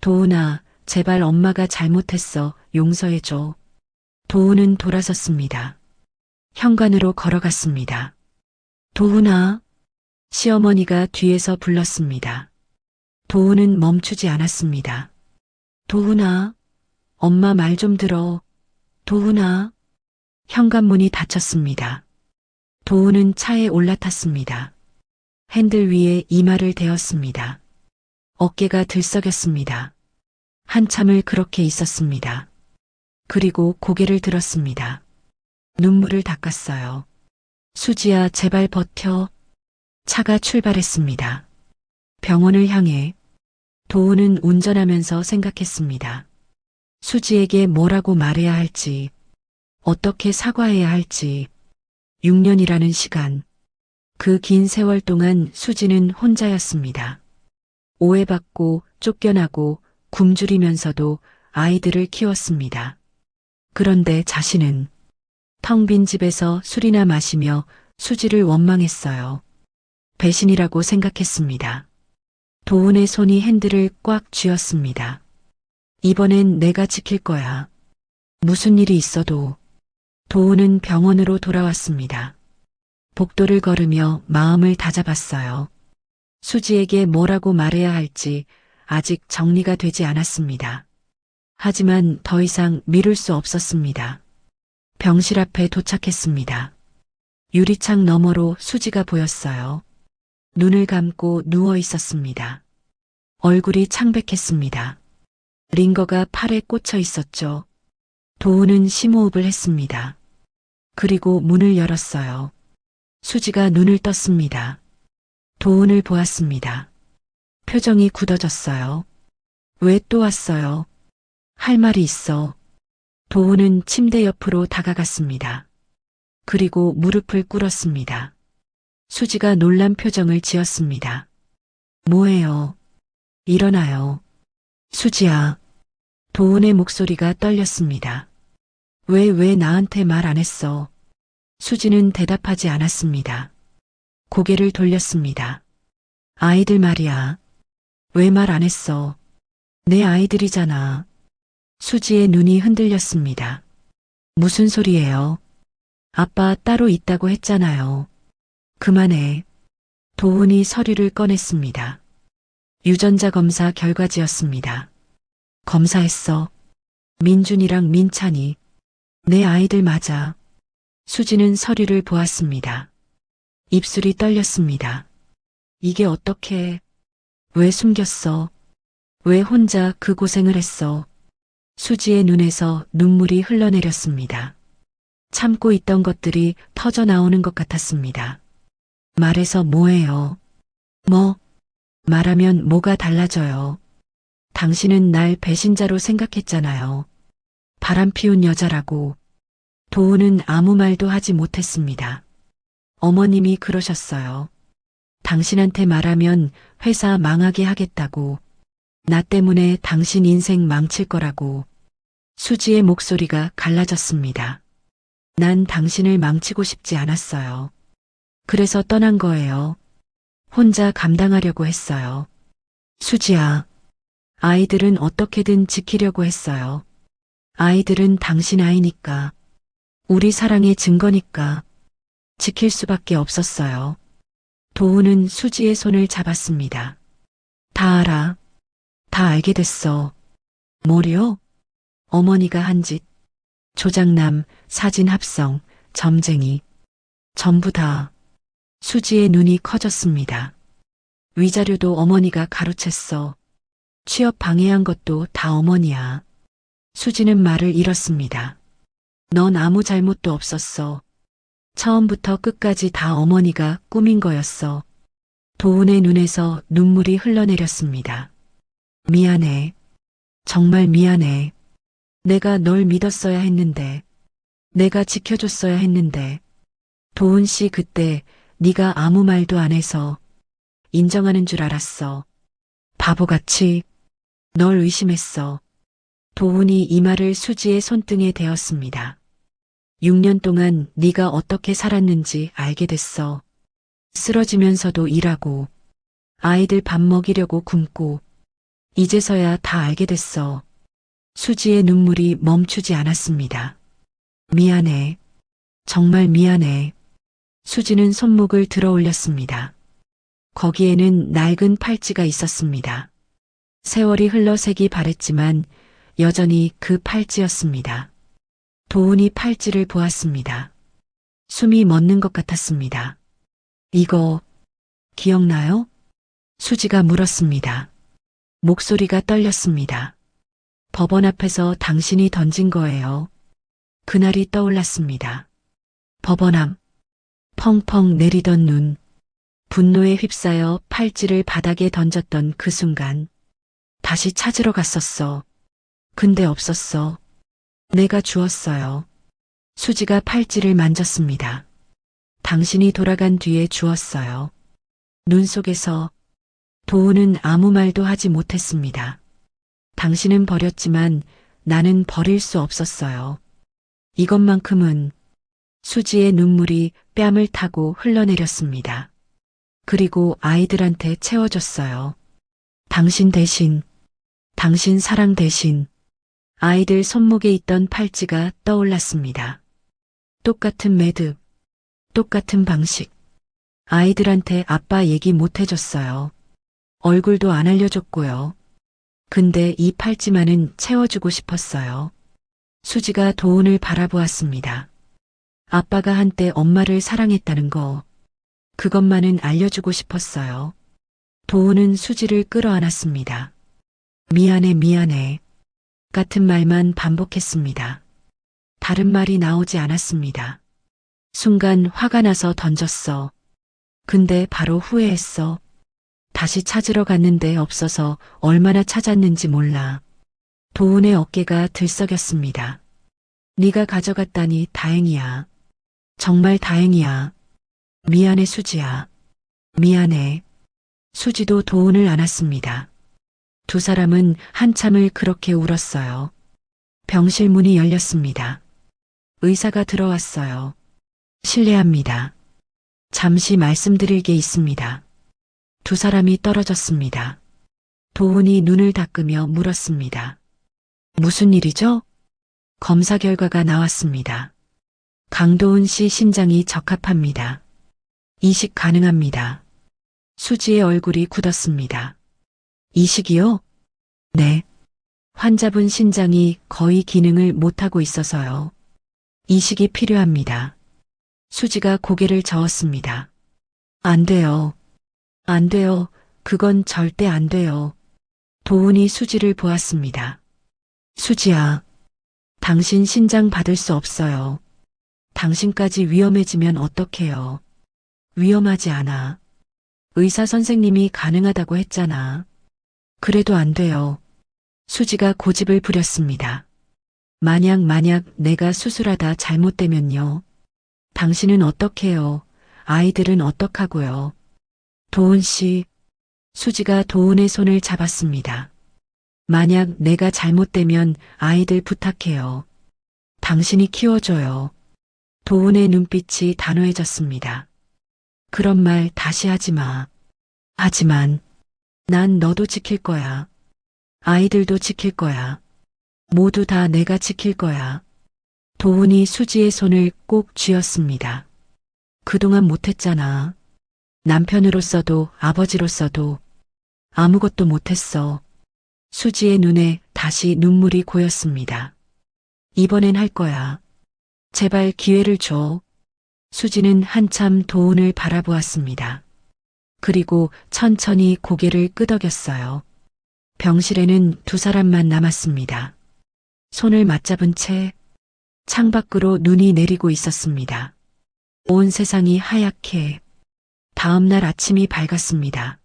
도훈아, 제발 엄마가 잘못했어. 용서해줘. 도훈은 돌아섰습니다. 현관으로 걸어갔습니다. 도훈아, 시어머니가 뒤에서 불렀습니다. 도훈은 멈추지 않았습니다. 도훈아, 엄마 말 좀 들어. 도훈아. 현관문이 닫혔습니다. 도훈은 차에 올라탔습니다. 핸들 위에 이마를 대었습니다. 어깨가 들썩였습니다. 한참을 그렇게 있었습니다. 그리고 고개를 들었습니다. 눈물을 닦았어요. 수지야, 제발 버텨. 차가 출발했습니다. 병원을 향해. 도훈은 운전하면서 생각했습니다. 수지에게 뭐라고 말해야 할지, 어떻게 사과해야 할지. 6년이라는 시간. 그 긴 세월 동안 수지는 혼자였습니다. 오해받고 쫓겨나고 굶주리면서도 아이들을 키웠습니다. 그런데 자신은 텅 빈 집에서 술이나 마시며 수지를 원망했어요. 배신이라고 생각했습니다. 도훈의 손이 핸들을 꽉 쥐었습니다. 이번엔 내가 지킬 거야. 무슨 일이 있어도. 도훈은 병원으로 돌아왔습니다. 복도를 걸으며 마음을 다잡았어요. 수지에게 뭐라고 말해야 할지 아직 정리가 되지 않았습니다. 하지만 더 이상 미룰 수 없었습니다. 병실 앞에 도착했습니다. 유리창 너머로 수지가 보였어요. 눈을 감고 누워 있었습니다. 얼굴이 창백했습니다. 링거가 팔에 꽂혀 있었죠. 도훈은 심호흡을 했습니다. 그리고 문을 열었어요. 수지가 눈을 떴습니다. 도훈을 보았습니다. 표정이 굳어졌어요. 왜 또 왔어요? 할 말이 있어. 도훈은 침대 옆으로 다가갔습니다. 그리고 무릎을 꿇었습니다. 수지가 놀란 표정을 지었습니다. 뭐해요? 일어나요. 수지야. 도훈의 목소리가 떨렸습니다. 왜 나한테 말 안 했어? 수지는 대답하지 않았습니다. 고개를 돌렸습니다. 아이들 말이야. 왜 말 안 했어? 내 아이들이잖아. 수지의 눈이 흔들렸습니다. 무슨 소리예요? 아빠 따로 있다고 했잖아요. 그만해. 도훈이 서류를 꺼냈습니다. 유전자 검사 결과지였습니다. 검사했어. 민준이랑 민찬이. 내 아이들 맞아. 수지는 서류를 보았습니다. 입술이 떨렸습니다. 이게 어떻게, 왜 숨겼어? 왜 혼자 그 고생을 했어? 수지의 눈에서 눈물이 흘러내렸습니다. 참고 있던 것들이 터져 나오는 것 같았습니다. 말해서 뭐해요? 뭐? 말하면 뭐가 달라져요? 당신은 날 배신자로 생각했잖아요. 바람 피운 여자라고. 도훈은 아무 말도 하지 못했습니다. 어머님이 그러셨어요. 당신한테 말하면 회사 망하게 하겠다고. 나 때문에 당신 인생 망칠 거라고. 수지의 목소리가 갈라졌습니다. 난 당신을 망치고 싶지 않았어요. 그래서 떠난 거예요. 혼자 감당하려고 했어요. 수지야, 아이들은 어떻게든 지키려고 했어요. 아이들은 당신 아이니까, 우리 사랑의 증거니까 지킬 수밖에 없었어요. 도훈은 수지의 손을 잡았습니다. 다 알아. 다 알게 됐어. 뭐요? 어머니가 한 짓. 조장남, 사진 합성, 점쟁이. 전부 다. 수지의 눈이 커졌습니다. 위자료도 어머니가 가로챘어. 취업 방해한 것도 다 어머니야. 수지는 말을 잃었습니다. 넌 아무 잘못도 없었어. 처음부터 끝까지 다 어머니가 꾸민 거였어. 도훈의 눈에서 눈물이 흘러내렸습니다. 미안해. 정말 미안해. 내가 널 믿었어야 했는데. 내가 지켜줬어야 했는데. 도훈 씨 그때 네가 아무 말도 안 해서 인정하는 줄 알았어. 바보같이 널 의심했어. 도훈이 이 말을 수지의 손등에 대었습니다. 6년 동안 네가 어떻게 살았는지 알게 됐어. 쓰러지면서도 일하고 아이들 밥 먹이려고 굶고 이제서야 다 알게 됐어. 수지의 눈물이 멈추지 않았습니다. 미안해. 정말 미안해. 수지는 손목을 들어 올렸습니다. 거기에는 낡은 팔찌가 있었습니다. 세월이 흘러 색이 바랬지만 여전히 그 팔찌였습니다. 도훈이 팔찌를 보았습니다. 숨이 멎는 것 같았습니다. 이거 기억나요? 수지가 물었습니다. 목소리가 떨렸습니다. 법원 앞에서 당신이 던진 거예요. 그날이 떠올랐습니다. 법원 앞 펑펑 내리던 눈, 분노에 휩싸여 팔찌를 바닥에 던졌던 그 순간 다시 찾으러 갔었어. 근데 없었어. 내가 주었어요. 수지가 팔찌를 만졌습니다. 당신이 돌아간 뒤에 주었어요. 눈 속에서 도훈은 아무 말도 하지 못했습니다. 당신은 버렸지만 나는 버릴 수 없었어요. 이것만큼은 수지의 눈물이 뺨을 타고 흘러내렸습니다. 그리고 아이들한테 채워줬어요. 당신 대신, 당신 사랑 대신. 아이들 손목에 있던 팔찌가 떠올랐습니다. 똑같은 매듭, 똑같은 방식. 아이들한테 아빠 얘기 못 해줬어요. 얼굴도 안 알려줬고요. 근데 이 팔찌만은 채워주고 싶었어요. 수지가 도훈을 바라보았습니다. 아빠가 한때 엄마를 사랑했다는 거, 그것만은 알려주고 싶었어요. 도훈은 수지를 끌어안았습니다. 미안해, 미안해. 같은 말만 반복했습니다. 다른 말이 나오지 않았습니다. 순간 화가 나서 던졌어. 근데 바로 후회했어. 다시 찾으러 갔는데 없어서 얼마나 찾았는지 몰라. 도훈의 어깨가 들썩였습니다. 네가 가져갔다니 다행이야. 정말 다행이야. 미안해 수지야. 미안해. 수지도 도훈을 안았습니다. 두 사람은 한참을 그렇게 울었어요. 병실 문이 열렸습니다. 의사가 들어왔어요. 실례합니다. 잠시 말씀드릴 게 있습니다. 두 사람이 떨어졌습니다. 도훈이 눈을 닦으며 물었습니다. 무슨 일이죠? 검사 결과가 나왔습니다. 강도훈 씨 심장이 적합합니다. 이식 가능합니다. 수지의 얼굴이 굳었습니다. 이식이요? 네. 환자분 신장이 거의 기능을 못하고 있어서요. 이식이 필요합니다. 수지가 고개를 저었습니다. 안 돼요. 안 돼요. 그건 절대 안 돼요. 도훈이 수지를 보았습니다. 수지야, 당신 신장 받을 수 없어요. 당신까지 위험해지면 어떡해요. 위험하지 않아. 의사 선생님이 가능하다고 했잖아. 그래도 안 돼요. 수지가 고집을 부렸습니다. 만약 내가 수술하다 잘못되면요. 당신은 어떡해요? 아이들은 어떡하고요? 도훈 씨, 수지가 도훈의 손을 잡았습니다. 만약 내가 잘못되면 아이들 부탁해요. 당신이 키워줘요. 도훈의 눈빛이 단호해졌습니다. 그런 말 다시 하지 마. 하지만 난 너도 지킬 거야. 아이들도 지킬 거야. 모두 다 내가 지킬 거야. 도훈이 수지의 손을 꼭 쥐었습니다. 그동안 못했잖아. 남편으로서도 아버지로서도 아무것도 못했어. 수지의 눈에 다시 눈물이 고였습니다. 이번엔 할 거야. 제발 기회를 줘. 수지는 한참 도훈을 바라보았습니다. 그리고 천천히 고개를 끄덕였어요. 병실에는 두 사람만 남았습니다. 손을 맞잡은 채 창밖으로 눈이 내리고 있었습니다. 온 세상이 하얗게 다음 날 아침이 밝았습니다.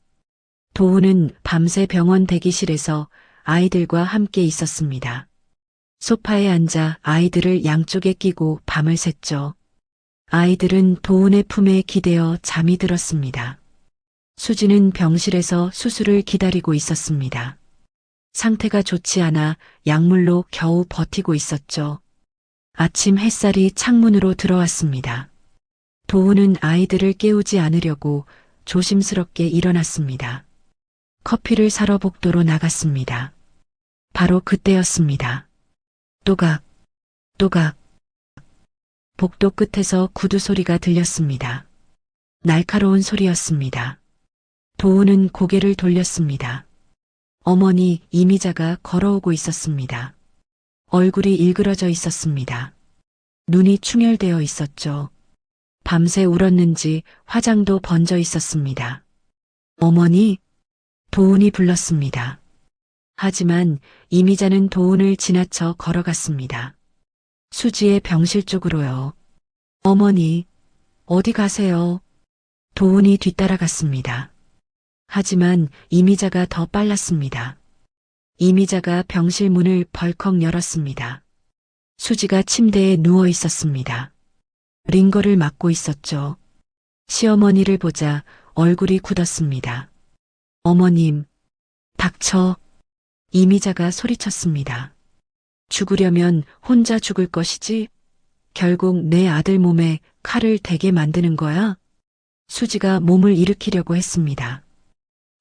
도훈은 밤새 병원 대기실에서 아이들과 함께 있었습니다. 소파에 앉아 아이들을 양쪽에 끼고 밤을 샜죠. 아이들은 도훈의 품에 기대어 잠이 들었습니다. 수지는 병실에서 수술을 기다리고 있었습니다. 상태가 좋지 않아 약물로 겨우 버티고 있었죠. 아침 햇살이 창문으로 들어왔습니다. 도훈은 아이들을 깨우지 않으려고 조심스럽게 일어났습니다. 커피를 사러 복도로 나갔습니다. 바로 그때였습니다. 또각, 또각. 복도 끝에서 구두 소리가 들렸습니다. 날카로운 소리였습니다. 도훈은 고개를 돌렸습니다. 어머니 이미자가 걸어오고 있었습니다. 얼굴이 일그러져 있었습니다. 눈이 충혈되어 있었죠. 밤새 울었는지 화장도 번져 있었습니다. 어머니? 도훈이 불렀습니다. 하지만 이미자는 도훈을 지나쳐 걸어갔습니다. 수지의 병실 쪽으로요. 어머니, 어디 가세요? 도훈이 뒤따라갔습니다. 하지만 이미자가 더 빨랐습니다. 이미자가 병실 문을 벌컥 열었습니다. 수지가 침대에 누워 있었습니다. 링거를 맞고 있었죠. 시어머니를 보자 얼굴이 굳었습니다. 어머님, 닥쳐. 이미자가 소리쳤습니다. 죽으려면 혼자 죽을 것이지? 결국 내 아들 몸에 칼을 대게 만드는 거야? 수지가 몸을 일으키려고 했습니다.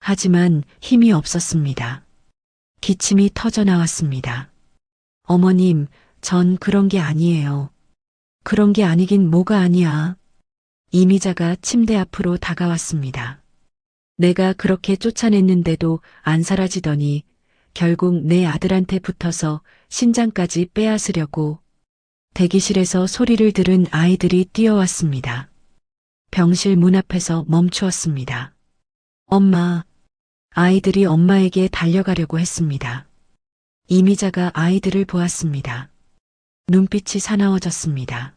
하지만 힘이 없었습니다. 기침이 터져 나왔습니다. 어머님, 전 그런 게 아니에요. 그런 게 아니긴 뭐가 아니야. 이미자가 침대 앞으로 다가왔습니다. 내가 그렇게 쫓아냈는데도 안 사라지더니 결국 내 아들한테 붙어서 신장까지 빼앗으려고. 대기실에서 소리를 들은 아이들이 뛰어왔습니다. 병실 문 앞에서 멈추었습니다. 엄마. 아이들이 엄마에게 달려가려고 했습니다. 이미자가 아이들을 보았습니다. 눈빛이 사나워졌습니다.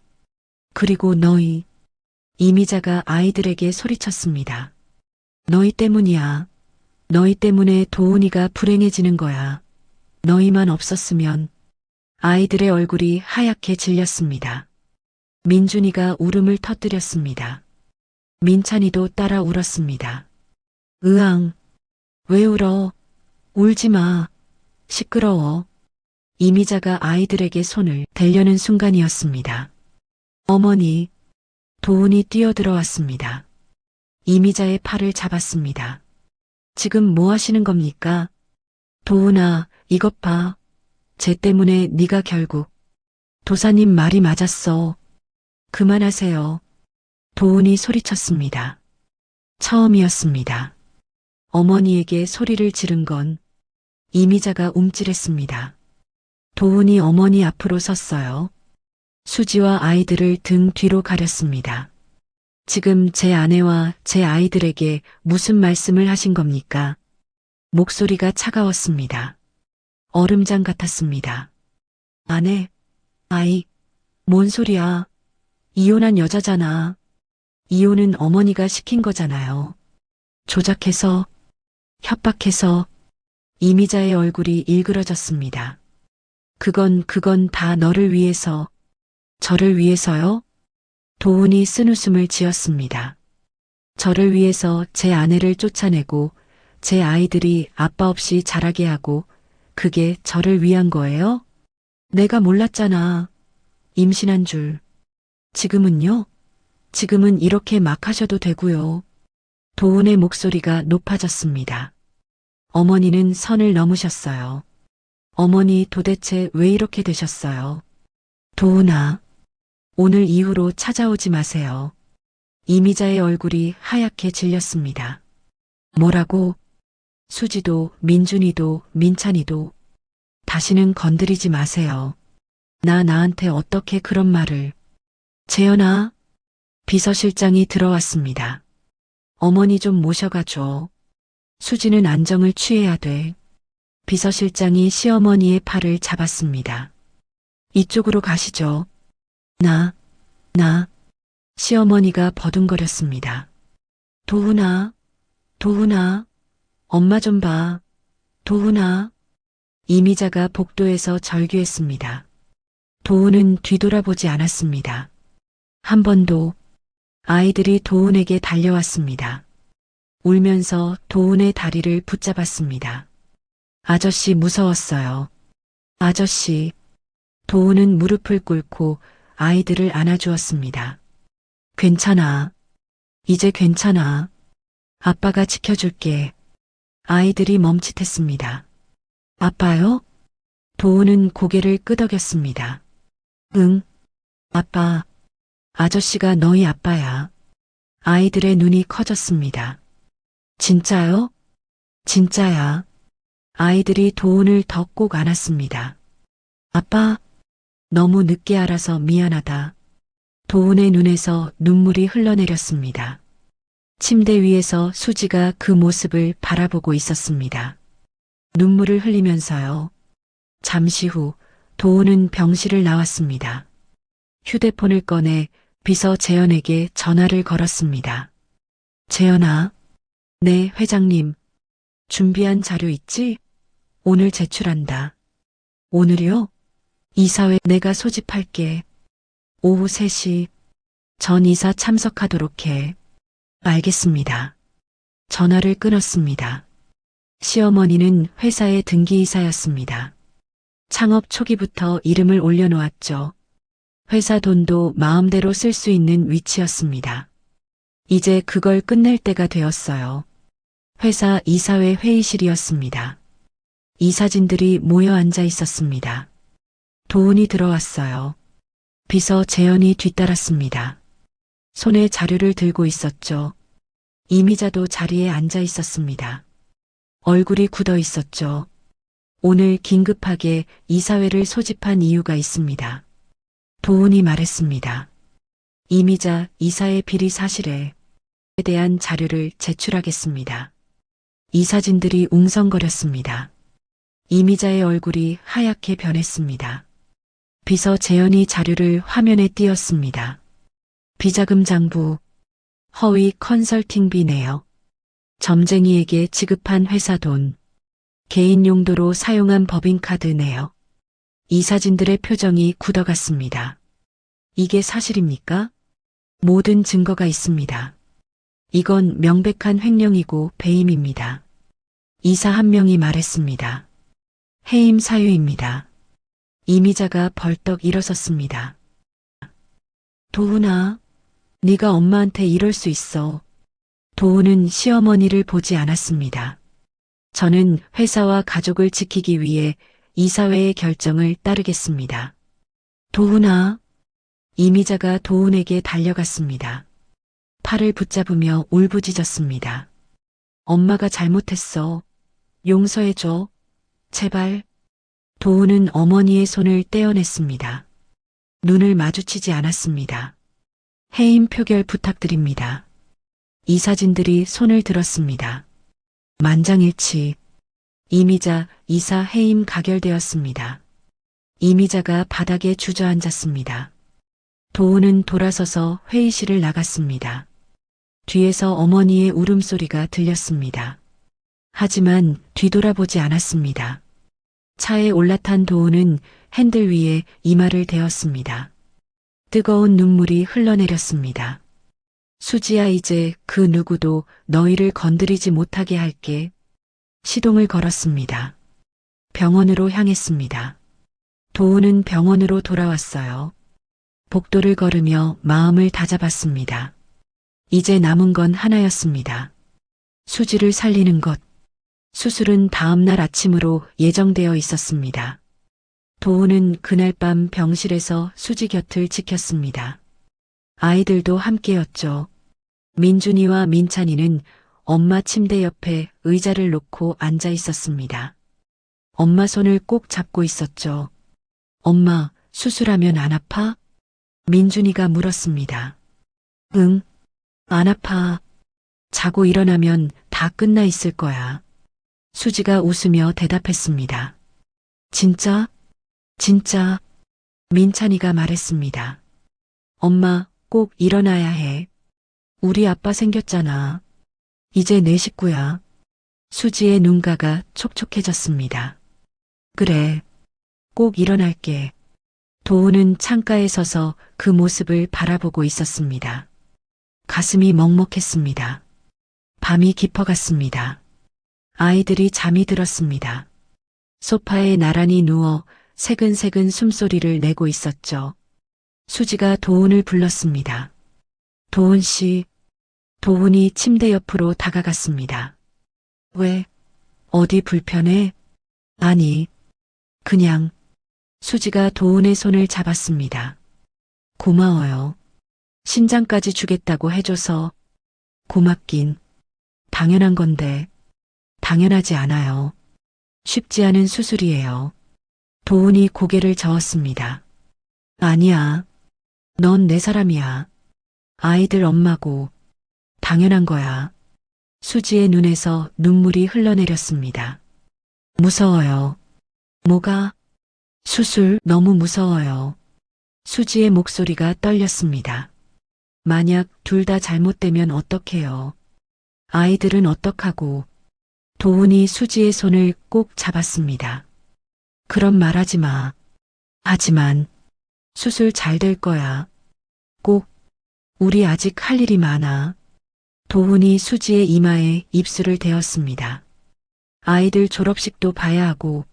그리고 너희. 이미자가 아이들에게 소리쳤습니다. 너희 때문이야. 너희 때문에 도훈이가 불행해지는 거야. 너희만 없었으면. 아이들의 얼굴이 하얗게 질렸습니다. 민준이가 울음을 터뜨렸습니다. 민찬이도 따라 울었습니다. 으앙. 왜 울어? 울지 마. 시끄러워. 이미자가 아이들에게 손을 대려는 순간이었습니다. 어머니. 도훈이 뛰어들어왔습니다. 이미자의 팔을 잡았습니다. 지금 뭐 하시는 겁니까? 도훈아, 이것 봐. 쟤 때문에 네가 결국. 도사님 말이 맞았어. 그만하세요. 도훈이 소리쳤습니다. 처음이었습니다. 어머니에게 소리를 지른 건. 이미자가 움찔했습니다. 도훈이 어머니 앞으로 섰어요. 수지와 아이들을 등 뒤로 가렸습니다. 지금 제 아내와 제 아이들에게 무슨 말씀을 하신 겁니까? 목소리가 차가웠습니다. 얼음장 같았습니다. 아내, 아이, 뭔 소리야? 이혼한 여자잖아. 이혼은 어머니가 시킨 거잖아요. 조작해서, 협박해서. 이미자의 얼굴이 일그러졌습니다. 그건 다 너를 위해서. 저를 위해서요? 도훈이 쓴웃음을 지었습니다. 저를 위해서 제 아내를 쫓아내고 제 아이들이 아빠 없이 자라게 하고 그게 저를 위한 거예요? 내가 몰랐잖아. 임신한 줄. 지금은요? 지금은 이렇게 막 하셔도 되고요. 도훈의 목소리가 높아졌습니다. 어머니는 선을 넘으셨어요. 어머니 도대체 왜 이렇게 되셨어요? 도훈아, 오늘 이후로 찾아오지 마세요. 이미자의 얼굴이 하얗게 질렸습니다. 뭐라고? 수지도, 민준이도, 민찬이도 다시는 건드리지 마세요. 나한테 어떻게 그런 말을. 재현아, 비서실장이 들어왔습니다. 어머니 좀 모셔가줘. 수지는 안정을 취해야 돼. 비서실장이 시어머니의 팔을 잡았습니다. 이쪽으로 가시죠. 나. 시어머니가 버둥거렸습니다. 도훈아, 엄마 좀 봐. 도훈아. 이미자가 복도에서 절규했습니다. 도훈은 뒤돌아보지 않았습니다. 한 번도. 아이들이 도훈에게 달려왔습니다. 울면서 도훈의 다리를 붙잡았습니다. 아저씨 무서웠어요. 아저씨. 도훈은 무릎을 꿇고 아이들을 안아주었습니다. 괜찮아. 이제 괜찮아. 아빠가 지켜줄게. 아이들이 멈칫했습니다. 아빠요? 도훈은 고개를 끄덕였습니다. 응. 아빠. 아저씨가 너희 아빠야. 아이들의 눈이 커졌습니다. 진짜요? 진짜야. 아이들이 도훈을 더 꼭 안았습니다. 아빠, 너무 늦게 알아서 미안하다. 도훈의 눈에서 눈물이 흘러내렸습니다. 침대 위에서 수지가 그 모습을 바라보고 있었습니다. 눈물을 흘리면서요. 잠시 후 도훈은 병실을 나왔습니다. 휴대폰을 꺼내 비서 재현에게 전화를 걸었습니다. 재현아. 네, 회장님. 준비한 자료 있지? 오늘 제출한다. 오늘이요? 이사회 내가 소집할게. 오후 3시 전 이사 참석하도록 해. 알겠습니다. 전화를 끊었습니다. 시어머니는 회사의 등기이사였습니다. 창업 초기부터 이름을 올려놓았죠. 회사 돈도 마음대로 쓸 수 있는 위치였습니다. 이제 그걸 끝낼 때가 되었어요. 회사 이사회 회의실이었습니다. 이사진들이 모여 앉아 있었습니다. 도훈이 들어왔어요. 비서 재현이 뒤따랐습니다. 손에 자료를 들고 있었죠. 이미자도 자리에 앉아 있었습니다. 얼굴이 굳어 있었죠. 오늘 긴급하게 이사회를 소집한 이유가 있습니다. 도훈이 말했습니다. 이미자 이사의 비리 사실에 대한 자료를 제출하겠습니다. 이사진들이 웅성거렸습니다. 이미자의 얼굴이 하얗게 변했습니다. 비서 재현이 자료를 화면에 띄웠습니다. 비자금 장부, 허위 컨설팅비 내역, 점쟁이에게 지급한 회사 돈, 개인 용도로 사용한 법인카드 내역. 이사진들의 표정이 굳어갔습니다. 이게 사실입니까? 모든 증거가 있습니다. 이건 명백한 횡령이고 배임입니다. 이사 한 명이 말했습니다. 해임 사유입니다. 이미자가 벌떡 일어섰습니다. 도훈아, 네가 엄마한테 이럴 수 있어. 도훈은 시어머니를 보지 않았습니다. 저는 회사와 가족을 지키기 위해 이사회의 결정을 따르겠습니다. 도훈아. 이미자가 도훈에게 달려갔습니다. 팔을 붙잡으며 울부짖었습니다. 엄마가 잘못했어. 용서해줘. 제발. 도훈은 어머니의 손을 떼어냈습니다. 눈을 마주치지 않았습니다. 해임 표결 부탁드립니다. 이사진들이 손을 들었습니다. 만장일치. 이미자 이사 해임 가결되었습니다. 이미자가 바닥에 주저앉았습니다. 도훈은 돌아서서 회의실을 나갔습니다. 뒤에서 어머니의 울음소리가 들렸습니다. 하지만 뒤돌아보지 않았습니다. 차에 올라탄 도훈은 핸들 위에 이마를 대었습니다. 뜨거운 눈물이 흘러내렸습니다. 수지야, 이제 그 누구도 너희를 건드리지 못하게 할게. 시동을 걸었습니다. 병원으로 향했습니다. 도훈은 병원으로 돌아왔어요. 복도를 걸으며 마음을 다잡았습니다. 이제 남은 건 하나였습니다. 수지를 살리는 것. 수술은 다음 날 아침으로 예정되어 있었습니다. 도우는 그날 밤 병실에서 수지 곁을 지켰습니다. 아이들도 함께였죠. 민준이와 민찬이는 엄마 침대 옆에 의자를 놓고 앉아 있었습니다. 엄마 손을 꼭 잡고 있었죠. 엄마, 수술하면 안 아파? 민준이가 물었습니다. 응, 안 아파. 자고 일어나면 다 끝나 있을 거야. 수지가 웃으며 대답했습니다. 진짜? 진짜? 민찬이가 말했습니다. 엄마, 꼭 일어나야 해. 우리 아빠 생겼잖아. 이제 내 식구야. 수지의 눈가가 촉촉해졌습니다. 그래, 꼭 일어날게. 도우는 창가에 서서 그 모습을 바라보고 있었습니다. 가슴이 먹먹했습니다. 밤이 깊어갔습니다. 아이들이 잠이 들었습니다. 소파에 나란히 누워 새근새근 숨소리를 내고 있었죠. 수지가 도훈을 불렀습니다. 도훈 씨. 도훈이 침대 옆으로 다가갔습니다. 왜? 어디 불편해? 아니, 그냥. 수지가 도훈의 손을 잡았습니다. 고마워요. 신장까지 주겠다고 해줘서. 고맙긴. 당연한 건데. 당연하지 않아요. 쉽지 않은 수술이에요. 도훈이 고개를 저었습니다. 아니야. 넌 내 사람이야. 아이들 엄마고. 당연한 거야. 수지의 눈에서 눈물이 흘러내렸습니다. 무서워요. 뭐가? 수술 너무 무서워요. 수지의 목소리가 떨렸습니다. 만약 둘 다 잘못되면 어떡해요? 아이들은 어떡하고? 도훈이 수지의 손을 꼭 잡았습니다. 그런 말하지 마. 하지만 수술 잘 될 거야. 꼭. 우리 아직 할 일이 많아. 도훈이 수지의 이마에 입술을 대었습니다. 아이들 졸업식도 봐야 하고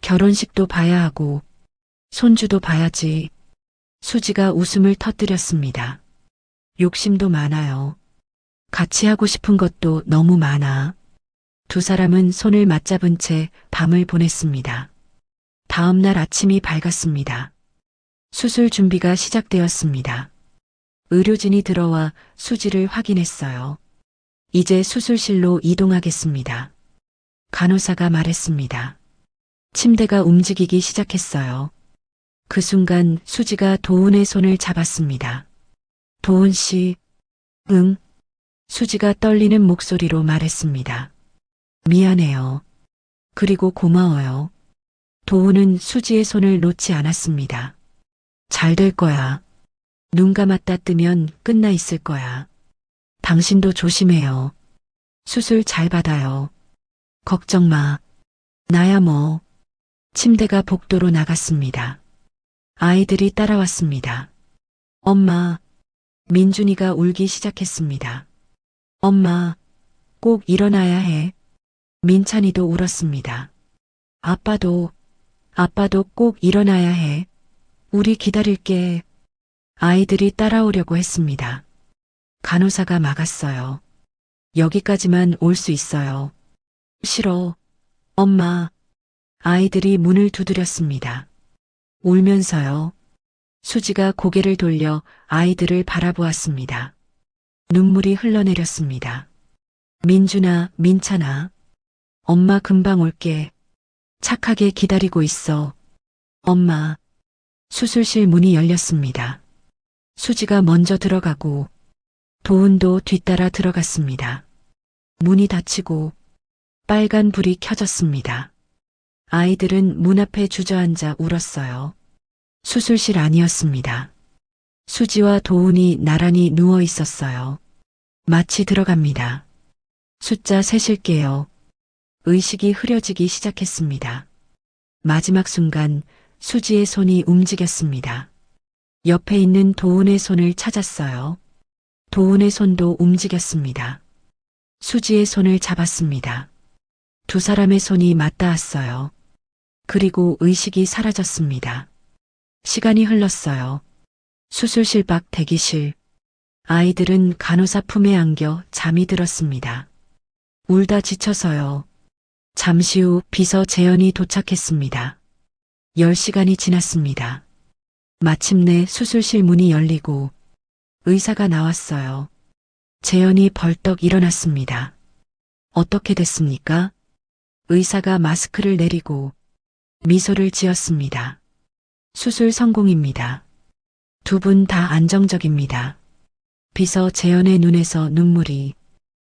결혼식도 봐야 하고 손주도 봐야지. 수지가 웃음을 터뜨렸습니다. 욕심도 많아요. 같이 하고 싶은 것도 너무 많아. 두 사람은 손을 맞잡은 채 밤을 보냈습니다. 다음 날 아침이 밝았습니다. 수술 준비가 시작되었습니다. 의료진이 들어와 수지를 확인했어요. 이제 수술실로 이동하겠습니다. 간호사가 말했습니다. 침대가 움직이기 시작했어요. 그 순간 수지가 도훈의 손을 잡았습니다. 도훈 씨. 응. 수지가 떨리는 목소리로 말했습니다. 미안해요. 그리고 고마워요. 도훈은 수지의 손을 놓지 않았습니다. 잘 될 거야. 눈 감았다 뜨면 끝나 있을 거야. 당신도 조심해요. 수술 잘 받아요. 걱정 마. 나야 뭐. 침대가 복도로 나갔습니다. 아이들이 따라왔습니다. 엄마. 민준이가 울기 시작했습니다. 엄마. 꼭 일어나야 해. 민찬이도 울었습니다. 아빠도 꼭 일어나야 해. 우리 기다릴게. 아이들이 따라오려고 했습니다. 간호사가 막았어요. 여기까지만 올 수 있어요. 싫어. 엄마. 아이들이 문을 두드렸습니다. 울면서요. 수지가 고개를 돌려 아이들을 바라보았습니다. 눈물이 흘러내렸습니다. 민준아, 민찬아. 엄마 금방 올게. 착하게 기다리고 있어. 엄마. 수술실 문이 열렸습니다. 수지가 먼저 들어가고 도훈도 뒤따라 들어갔습니다. 문이 닫히고 빨간 불이 켜졌습니다. 아이들은 문 앞에 주저앉아 울었어요. 수술실 아니었습니다. 수지와 도훈이 나란히 누워 있었어요. 마취 들어갑니다. 숫자 세실게요. 의식이 흐려지기 시작했습니다. 마지막 순간 수지의 손이 움직였습니다. 옆에 있는 도훈의 손을 찾았어요. 도훈의 손도 움직였습니다. 수지의 손을 잡았습니다. 두 사람의 손이 맞닿았어요. 그리고 의식이 사라졌습니다. 시간이 흘렀어요. 수술실 밖 대기실. 아이들은 간호사 품에 안겨 잠이 들었습니다. 울다 지쳐서요. 잠시 후 비서 재현이 도착했습니다. 10시간이 지났습니다. 마침내 수술실 문이 열리고 의사가 나왔어요. 재현이 벌떡 일어났습니다. 어떻게 됐습니까? 의사가 마스크를 내리고 미소를 지었습니다. 수술 성공입니다. 두 분 다 안정적입니다. 비서 재현의 눈에서 눈물이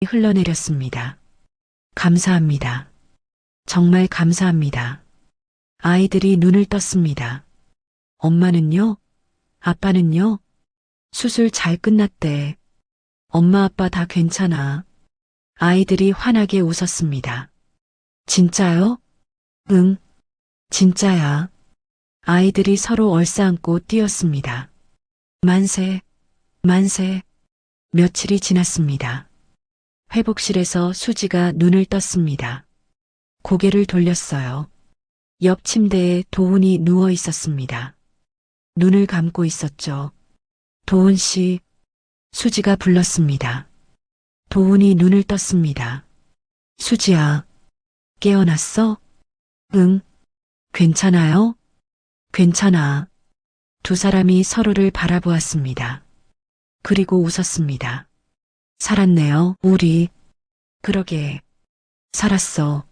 흘러내렸습니다. 감사합니다. 정말 감사합니다. 아이들이 눈을 떴습니다. 엄마는요? 아빠는요? 수술 잘 끝났대. 엄마 아빠 다 괜찮아. 아이들이 환하게 웃었습니다. 진짜요? 응, 진짜야. 아이들이 서로 얼싸안고 뛰었습니다. 만세, 만세. 며칠이 지났습니다. 회복실에서 수지가 눈을 떴습니다. 고개를 돌렸어요. 옆 침대에 도훈이 누워 있었습니다. 눈을 감고 있었죠. 도훈 씨, 수지가 불렀습니다. 도훈이 눈을 떴습니다. 수지야, 깨어났어? 응, 괜찮아요? 괜찮아. 두 사람이 서로를 바라보았습니다. 그리고 웃었습니다. 살았네요, 우리. 그러게. 살았어.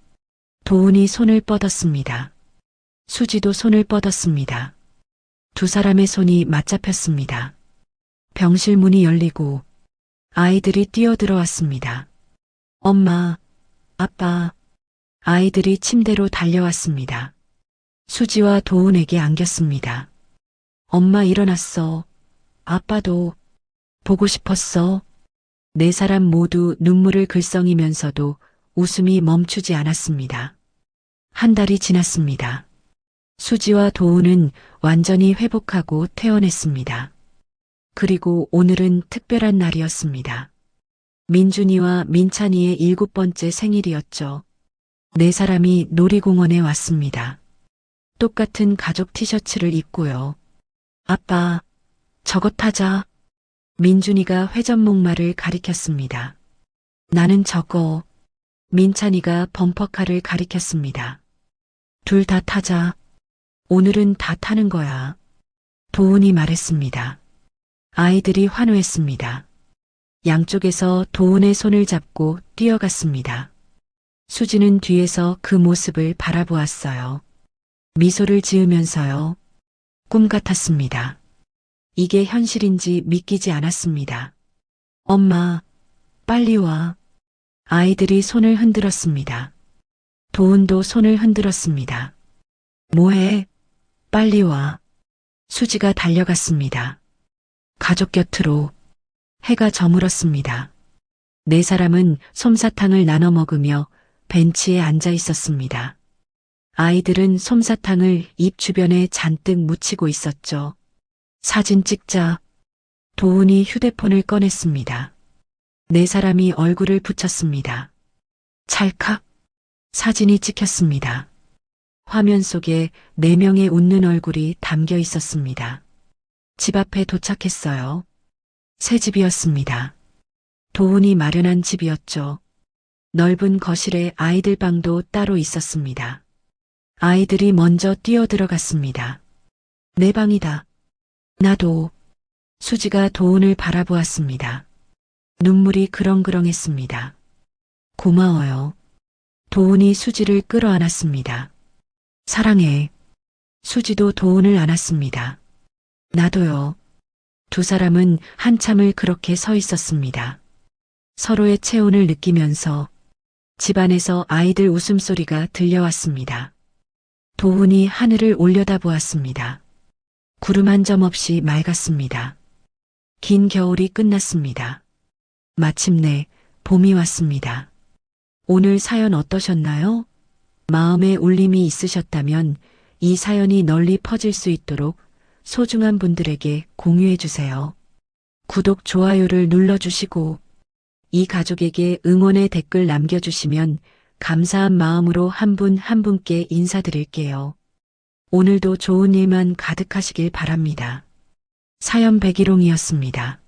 도훈이 손을 뻗었습니다. 수지도 손을 뻗었습니다. 두 사람의 손이 맞잡혔습니다. 병실 문이 열리고 아이들이 뛰어들어왔습니다. 엄마, 아빠. 아이들이 침대로 달려왔습니다. 수지와 도훈에게 안겼습니다. 엄마 일어났어. 아빠도 보고 싶었어. 네 사람 모두 눈물을 글썽이면서도 웃음이 멈추지 않았습니다. 한 달이 지났습니다. 수지와 도훈은 완전히 회복하고 퇴원했습니다. 그리고 오늘은 특별한 날이었습니다. 민준이와 민찬이의 7번째 생일이었죠. 네 사람이 놀이공원에 왔습니다. 똑같은 가족 티셔츠를 입고요. 아빠, 저거 타자. 민준이가 회전목마를 가리켰습니다. 나는 저거. 민찬이가 범퍼카를 가리켰습니다. 둘 다 타자. 오늘은 다 타는 거야. 도훈이 말했습니다. 아이들이 환호했습니다. 양쪽에서 도훈의 손을 잡고 뛰어갔습니다. 수지는 뒤에서 그 모습을 바라보았어요. 미소를 지으면서요. 꿈 같았습니다. 이게 현실인지 믿기지 않았습니다. 엄마, 빨리 와. 아이들이 손을 흔들었습니다. 도훈도 손을 흔들었습니다. 뭐해? 빨리 와. 수지가 달려갔습니다. 가족 곁으로. 해가 저물었습니다. 네 사람은 솜사탕을 나눠 먹으며 벤치에 앉아 있었습니다. 아이들은 솜사탕을 입 주변에 잔뜩 묻히고 있었죠. 사진 찍자. 도훈이 휴대폰을 꺼냈습니다. 네 사람이 얼굴을 붙였습니다. 찰칵. 사진이 찍혔습니다. 화면 속에 4명의 웃는 얼굴이 담겨 있었습니다. 집 앞에 도착했어요. 새 집이었습니다. 도훈이 마련한 집이었죠. 넓은 거실에 아이들 방도 따로 있었습니다. 아이들이 먼저 뛰어들어갔습니다. 내 방이다. 나도. 수지가 도훈을 바라보았습니다. 눈물이 그렁그렁했습니다. 고마워요. 도훈이 수지를 끌어안았습니다. 사랑해. 수지도 도훈을 안았습니다. 나도요. 두 사람은 한참을 그렇게 서 있었습니다. 서로의 체온을 느끼면서 집안에서 아이들 웃음소리가 들려왔습니다. 도훈이 하늘을 올려다보았습니다. 구름 한 점 없이 맑았습니다. 긴 겨울이 끝났습니다. 마침내 봄이 왔습니다. 오늘 사연 어떠셨나요? 마음에 울림이 있으셨다면 이 사연이 널리 퍼질 수 있도록 소중한 분들에게 공유해 주세요. 구독, 좋아요를 눌러주시고 이 가족에게 응원의 댓글 남겨주시면 감사한 마음으로 한 분 한 분께 인사드릴게요. 오늘도 좋은 일만 가득하시길 바랍니다. 사연 백일홍이었습니다.